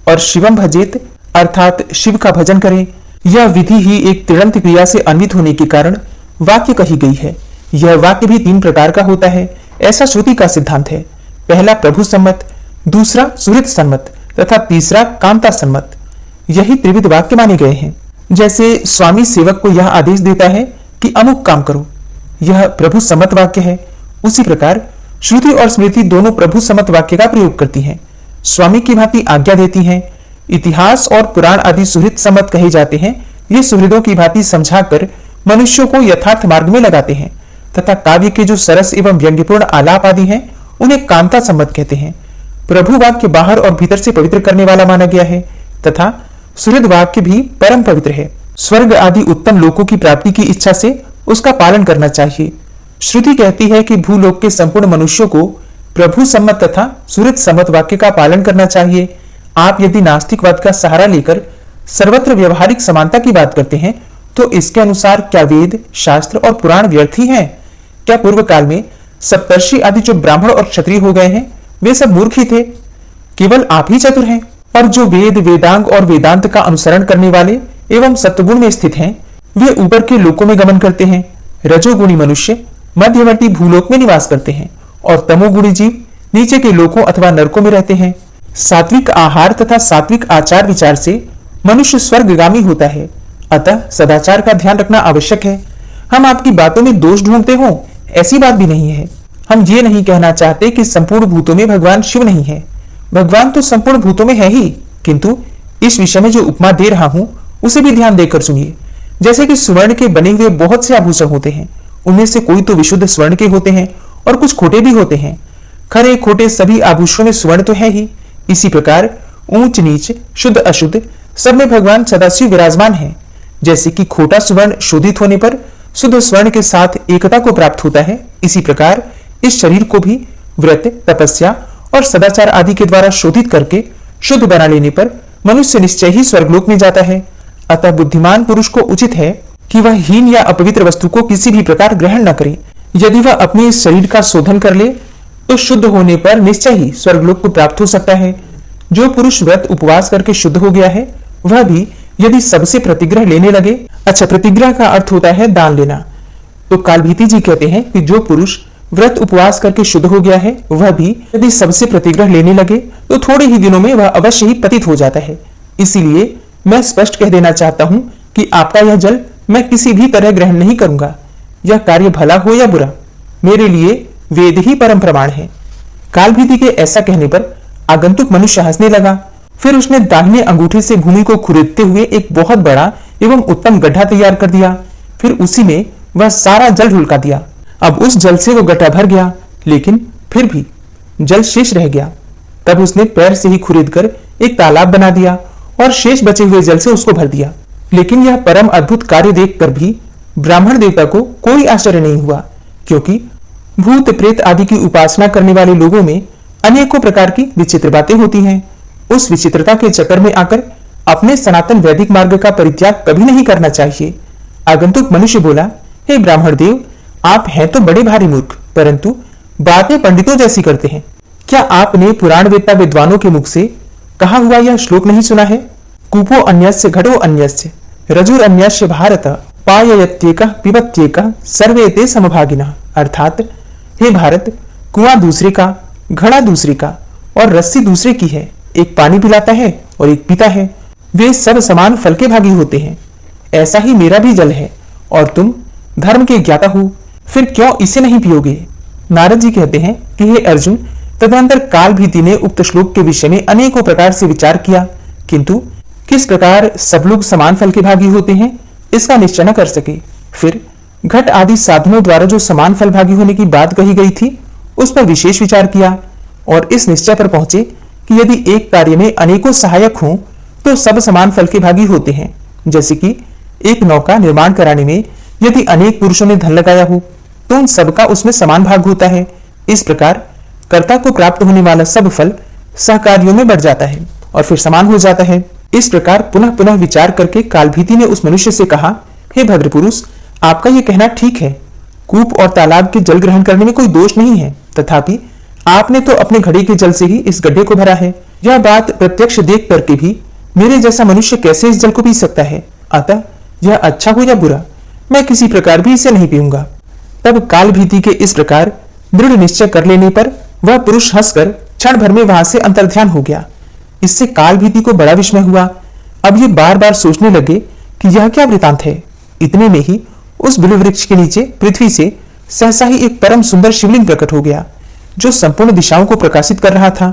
और शिवम भजेत अर्थात शिव का भजन करें, यह विधि ही एक तिङन्त क्रिया से अन्वित होने के कारण वाक्य कही गई है। यह वाक्य भी 3 प्रकार का होता है, ऐसा श्रुति का सिद्धांत है। पहला प्रभु सम्मत, दूसरा सुहृद सम्मत तथा तीसरा कांता सम्मत। यही त्रिविध वाक्य माने गए हैं। जैसे स्वामी सेवक को यह आदेश देता है कि अमुक काम करो, यह प्रभु सम्मत वाक्य है। उसी प्रकार श्रुति और स्मृति दोनों प्रभु सम्मत वाक्य का प्रयोग करती हैं, स्वामी की भांति आज्ञा देती हैं। इतिहास और पुराण आदि सुहृद सम्मत कहे जाते हैं। ये सुहृदों की भांति समझाकर मनुष्यों को यथार्थ मार्ग में लगाते हैं, तथा काव्य के जो सरस एवं व्यंग्यपूर्ण आलाप आदि हैं उन्हें कांता सम्मत कहते हैं। प्रभु वाक्य बाहर और भीतर से पवित्र करने वाला माना गया है, तथा सुहृद वाक्य भी परम पवित्र है। स्वर्ग आदि उत्तम लोकों की प्राप्ति की इच्छा से उसका पालन करना चाहिए। श्रुति कहती है कि भूलोक के संपूर्ण मनुष्यों को प्रभु सम्मत तथा सुहृद सम्मत वाक्य का पालन करना चाहिए। आप यदि नास्तिकवाद का सहारा लेकर सर्वत्र व्यवहारिक समानता की बात करते हैं, तो इसके अनुसार क्या वेद, शास्त्र और पुराण व्यर्थ ही हैं? क्या पूर्व काल में सप्तर्षि आदि जो ब्राह्मण और क्षत्रिय हो गए हैं, वे सब मूर्ख ही थे? केवल आप ही चतुर हैं। और जो वेद, वेदांग और वेदांत का अनुसरण करने वाले एवं सत्वगुण में स्थित हैं, वे ऊपर के लोकों में गमन करते हैं। रजोगुणी मनुष्य मध्यवर्ती भूलोक में निवास करते हैं, और तमोगुणी जीव नीचे के लोकों अथवा नरकों में रहते हैं। सात्विक आहार तथा सात्विक आचार विचार से मनुष्य स्वर्गगामी होता है। अतः सदाचार का ध्यान रखना आवश्यक है। हम आपकी बातों में दोष ढूंढते हो, ऐसी बात भी नहीं है। हम ये नहीं कहना चाहते कि संपूर्ण भूतों में भगवान शिव नहीं है। भगवान तो संपूर्ण भूतों में है ही, किंतु इस विषय में जो उपमा दे रहा हूं उसे भी ध्यान देकर सुनिए। जैसे कि स्वर्ण के बने हुए बहुत से आभूषण होते हैं, उनमें से कोई तो विशुद्ध स्वर्ण के होते हैं और कुछ खोटे भी होते हैं। खरे खोटे सभी आभूषणों में स्वर्ण तो है ही। इसी प्रकार ऊंच नीच, शुद्ध अशुद्ध सब में भगवान सदाशिव विराजमान है। जैसे कि खोटा स्वर्ण शोधित होने पर शुद्ध स्वर्ण के साथ एकता को प्राप्त होता है, इसी प्रकार इस शरीर को भी व्रत, तपस्या और सदाचार आदि के द्वारा शोधित करके शुद्ध बना लेने पर मनुष्य निश्चय ही स्वर्गलोक में जाता है। अतः बुद्धिमान पुरुष को उचित है कि वह हीन या अपवित्र वस्तु को किसी भी प्रकार ग्रहण न करे। यदि वह अपने इस शरीर का शोधन कर ले तो शुद्ध होने पर निश्चय ही स्वर्गलोक को प्राप्त हो सकता है। जो पुरुष व्रत उपवास करके शुद्ध हो गया है, वह भी यदि सबसे प्रतिग्रह लेने लगे, अच्छा, प्रतिग्रह का अर्थ होता है दान लेना, तो कालभीति जी कहते हैं कि जो पुरुष व्रत उपवास करके शुद्ध हो गया है, वह भी यदि सबसे प्रतिग्रह लेने लगे तो थोड़े ही दिनों में वह अवश्य ही पतित हो जाता है। इसीलिए मैं स्पष्ट कह देना चाहता हूं कि आपका यह जल मैं किसी भी तरह ग्रहण नहीं करूंगा। यह कार्य भला हो या बुरा, मेरे लिए वेद ही परम प्रमाण है। कालभीति के ऐसा कहने पर आगंतुक मनुष्य हंसने लगा। फिर उसने दाहिने अंगूठे से भूमि को खुरेदते हुए एक बहुत बड़ा एवं उत्तम गड्ढा तैयार कर दिया। फिर उसी में वह सारा जल ढुलका दिया। अब उस जल से वो गड्ढा भर गया, लेकिन फिर भी जल शेष रह गया। तब उसने पैर से ही खुरेदकर एक तालाब बना दिया और शेष बचे हुए जल से उसको भर दिया। लेकिन यह परम अद्भुत कार्य देखकर भी ब्राह्मण देवता को कोई आश्चर्य नहीं हुआ, क्योंकि भूत प्रेत आदि की उपासना करने वाले लोगों में अनेकों प्रकार की विचित्र बातें होती हैं। उस विचित्रता के चक्कर में आकर अपने सनातन वैदिक मार्ग का परित्याग कभी नहीं करना चाहिए। आगंतुक मनुष्य बोला, हे ब्राह्मण देव, आप हैं तो बड़े भारी मूर्ख, परंतु बातें पंडितों जैसी करते हैं। क्या आपने पुराण वेत्ता विद्वानों के मुख से कहा हुआ यह श्लोक नहीं सुना है? कूपो अन्यस्य घटो अन्यस्य रजुर अन्यस्य भारत पाययत्येकः पिबत्येकः सर्वे ते समभागिनः। अर्थात, हे भारत, कुआं दूसरे का, घड़ा दूसरे का और रस्सी दूसरे की है। एक पानी पिलाता है और एक पीता है। वे सब समान फल के भागी होते हैं। ऐसा ही मेरा भी जल है और तुम धर्म के ज्ञाता हो, फिर क्यों इसे नहीं पियोगे? नारद जी कहते हैं कि हे अर्जुन, तदनंतर काल भीति ने उक्त श्लोक के विषय में अनेकों प्रकार से विचार किया, किंतु किस प्रकार सब लोग समान फल के भागी होते हैं इसका निश्चय न कर सके। फिर घट आदि साधनों द्वारा जो समान फल भागी होने की बात कही गई थी उस पर विशेष विचार किया और इस निश्चय पर पहुंचे कि यदि एक कार्य में अनेकों सहायक हों तो सब समान फल के भागी होते हैं। जैसे कि एक नौका निर्माण कराने में यदि अनेक पुरुषों ने धन लगाया हो तो उन सबका उसमें समान भाग होता है। इस प्रकार कर्ता को प्राप्त होने वाला सब फल सहकार्यों में बढ़ जाता है और फिर समान हो जाता है। इस प्रकार पुनः पुनः विचार करके कालभीति ने उस मनुष्य से कहा, हे भद्र पुरुष, आपका यह कहना ठीक है, कूप और तालाब के जल ग्रहण करने में कोई दोष नहीं है, तथापि आपने तो अपने घड़े के जल से ही इस गड्ढे को भरा है। यह बात प्रत्यक्ष देख करके भी मेरे जैसा मनुष्य कैसे इस जल को पी सकता है? अतः यह अच्छा हो या बुरा, मैं किसी प्रकार भी इसे नहीं पीऊंगा। तब कालभीति के इस प्रकार दृढ़ निश्चय कर लेने पर वह पुरुष हंसकर क्षण भर में वहां से अंतर्ध्यान हो गया। इससे कालभीति को बड़ा विस्मय हुआ। अब ये बार बार सोचने लगे कि यह क्या वृतांत है। इतने में ही उस बिल्व वृक्ष के नीचे पृथ्वी से सहसा ही एक परम सुंदर शिवलिंग प्रकट हो गया जो संपूर्ण दिशाओं को प्रकाशित कर रहा था।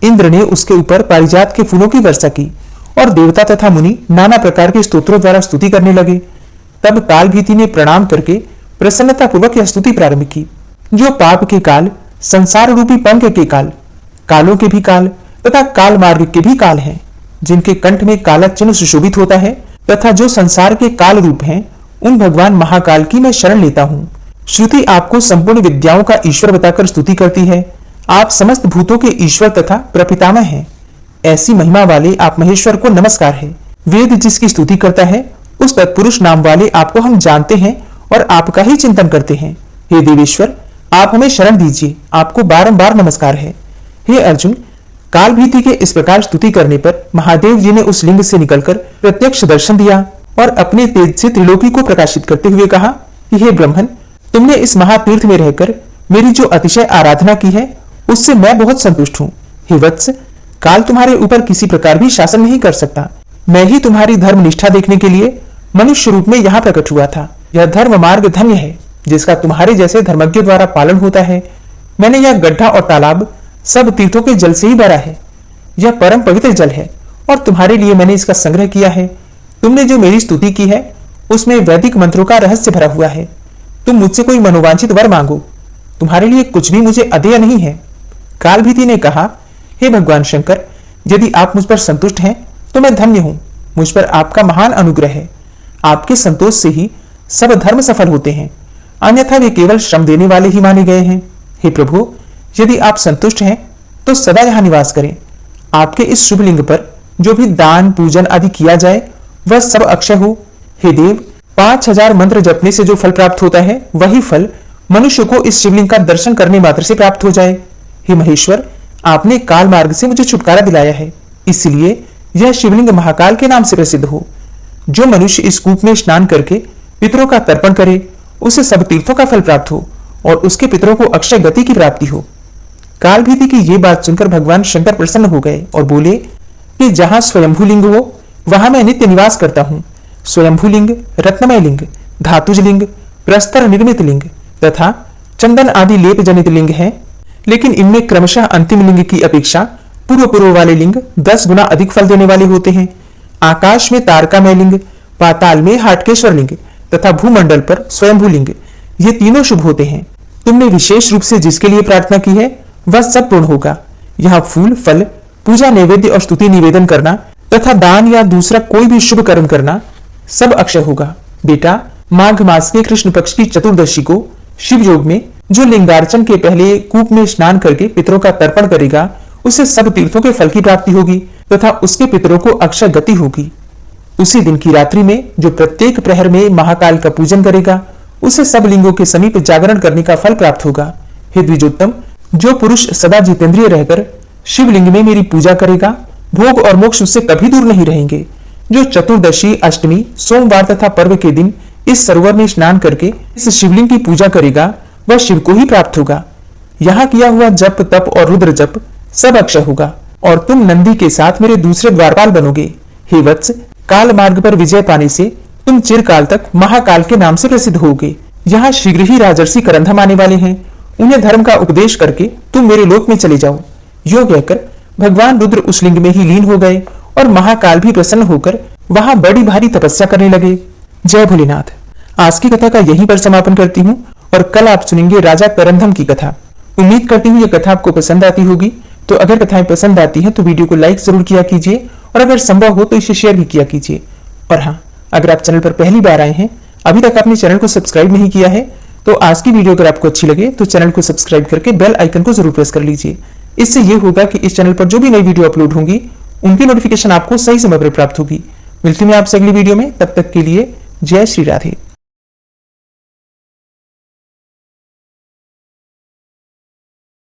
इंद्र ने उसके ऊपर पारिजात के फूलों की वर्षा की और देवता तथा मुनि नाना प्रकार के स्तोत्रों द्वारा स्तुति करने लगे। तब कालभीति ने प्रणाम करके प्रसन्नता पूर्वक यह स्तुति प्रारंभ की। जो पाप के काल, संसार रूपी पंख के काल, कालों के भी काल तथा काल मार्ग के भी काल हैं, जिनके कंठ में काला चिन्ह सुशोभित होता है, तथा जो संसार के काल रूप हैं, उन भगवान महाकाल की मैं शरण लेता हूँ। श्रुति आपको संपूर्ण विद्याओं का ईश्वर बताकर स्तुति करती है। आप समस्त भूतों के ईश्वर तथा प्रपितामह हैं। ऐसी महिमा वाले आप महेश्वर को नमस्कार है। वेद जिसकी स्तुति करता है उस तत्पुरुष नाम वाले आपको हम जानते हैं और आपका ही चिंतन करते हैं। हे देवेश्वर, आप हमें शरण दीजिए, आपको बारंबार नमस्कार है। हे अर्जुन, कालभीति के इस प्रकार स्तुति करने पर महादेव जी ने उस लिंग से निकलकर प्रत्यक्ष दर्शन दिया और अपने तेज से त्रिलोकी को प्रकाशित करते हुए कहा कि हे ब्रह्मन, तुमने इस महातीर्थ में रहकर मेरी जो अतिशय आराधना की है उससे मैं बहुत संतुष्ट हूँ। हे वत्स, काल तुम्हारे ऊपर किसी प्रकार भी शासन नहीं कर सकता। मैं ही तुम्हारी धर्म निष्ठा देखने के लिए मनुष्य रूप में यहाँ प्रकट हुआ था। यह धर्म मार्ग धन्य है जिसका तुम्हारे जैसे धर्मज्ञ द्वारा पालन होता है। मैंने यह गड्ढा और तालाब सब तीर्थों के जल से ही भरा है। यह परम पवित्र जल है और तुम्हारे लिए मैंने इसका संग्रह किया है। तुमने जो मेरी स्तुति की है उसमें वैदिक मंत्रों का रहस्य भरा हुआ है। तुम मुझसे कोई मनोवांछित वर मांगो, तुम्हारे लिए कुछ भी मुझे अधेय नहीं है। कालभीति ने कहा, हे भगवान शंकर, यदि आप मुझ पर संतुष्ट हैं तो मैं धन्य हूं। मुझ पर आपका महान अनुग्रह है। आपके संतोष से ही सब धर्म सफल होते हैं, अन्यथा वे केवल श्रम देने वाले ही माने गए हैं। हे प्रभु, यदि आप संतुष्ट हैं तो सदा यहाँ निवास करें। आपके इस शुभ लिंग पर जो भी दान पूजन आदि किया जाए वह सब अक्षय हो। हे देव, 5000 मंत्र जपने से जो फल प्राप्त होता है वही फल मनुष्य को इस शिवलिंग का दर्शन करने मात्र से प्राप्त हो जाए। हे महेश्वर, आपने काल मार्ग से मुझे छुटकारा दिलाया है, इसलिए यह शिवलिंग महाकाल के नाम से प्रसिद्ध हो। जो मनुष्य इस कूप में स्नान करके पितरों का तर्पण करे उसे सब तीर्थों का फल प्राप्त हो और उसके पितरों को अक्षय गति की प्राप्ति हो। कालभीति की ये बात सुनकर भगवान शंकर प्रसन्न हो गए और बोले कि जहां स्वयंभू लिंग हो वहां मैं नित्य निवास करता हूँ। स्वयंभू लिंग, रत्नमय लिंग, धातुज लिंग, प्रस्तर निर्मित लिंग तथा चंदन आदि लेप जनित लिंग है, लेकिन इनमें क्रमशः अंतिम लिंग की अपेक्षा पूर्व वाले लिंग 10 गुना अधिक फल देने वाले होते हैं। आकाश में तारकामय लिंग, पाताल में हाटकेश्वर लिंग तथा भूमंडल पर स्वयंभू लिंग, ये तीनों शुभ होते हैं। तुमने विशेष रूप से जिसके लिए प्रार्थना की है वह सब पूर्ण होगा। यहाँ फूल, फल, पूजा, नैवेद्य और स्तुति निवेदन करना तथा दान या दूसरा कोई भी शुभ कर्म करना सब अक्षय होगा। बेटा, माघ मास के कृष्ण पक्ष की चतुर्दशी को शिव योग में जो लिंगार्चन के पहले कूप में स्नान करके पितरों का तर्पण करेगा उसे सब तीर्थों के फल की प्राप्ति होगी तथा उसके पितरों को अक्षय गति होगी। उसी दिन की रात्रि में जो प्रत्येक प्रहर में महाकाल का पूजन करेगा उसे सब लिंगों के समीप जागरण करने का फल प्राप्त होगा। हे द्विजोत्तम, जो पुरुष सदा जितेंद्रिय रहकर शिवलिंग में मेरी पूजा करेगा भोग और मोक्ष उससे कभी दूर नहीं रहेंगे। जो चतुर्दशी, अष्टमी, सोमवार तथा पर्व के दिन इस सरोवर में स्नान करके इस शिवलिंग की पूजा करेगा वह शिव को ही प्राप्त होगा। यहाँ किया हुआ जप, तप और रुद्र जप सब अक्षय होगा और तुम नंदी के साथ मेरे दूसरे द्वारपाल बनोगे। हे वत्स, काल मार्ग पर विजय पाने से तुम चिरकाल तक महाकाल के नाम से प्रसिद्ध होगे। यहाँ शीघ्र ही राजर्षि करंधम आने वाले हैं, उन्हें धर्म का उपदेश करके तुम मेरे लोक में चले जाओ। यो कहकर भगवान रुद्र उस लिंग में ही लीन हो गए और महाकाल भी प्रसन्न होकर वहां बड़ी भारी तपस्या करने लगे। जय भोलेनाथ। आज की कथा का यहीं पर समापन करती हूँ और कल आप सुनेंगे राजा करंधम की कथा। उम्मीद करती हूँ ये कथा आपको पसंद आती होगी। तो अगर कथाएं पसंद आती हैं तो वीडियो को लाइक जरूर किया कीजिए और अगर संभव हो तो इसे शेयर भी किया कीजिए। और हाँ, अगर आप चैनल पर पहली बार आए हैं, अभी तक आपने चैनल को सब्सक्राइब नहीं किया है, तो आज की वीडियो अगर आपको अच्छी लगे तो चैनल को सब्सक्राइब करके बेल आइकन को जरूर प्रेस कर लीजिए। इससे ये होगा कि इस चैनल पर जो भी नई वीडियो अपलोड होंगी उनकी नोटिफिकेशन आपको सही समय पर प्राप्त होगी। मिलती हूं आपसे अगली वीडियो में, तब तक के लिए जय श्री राधे।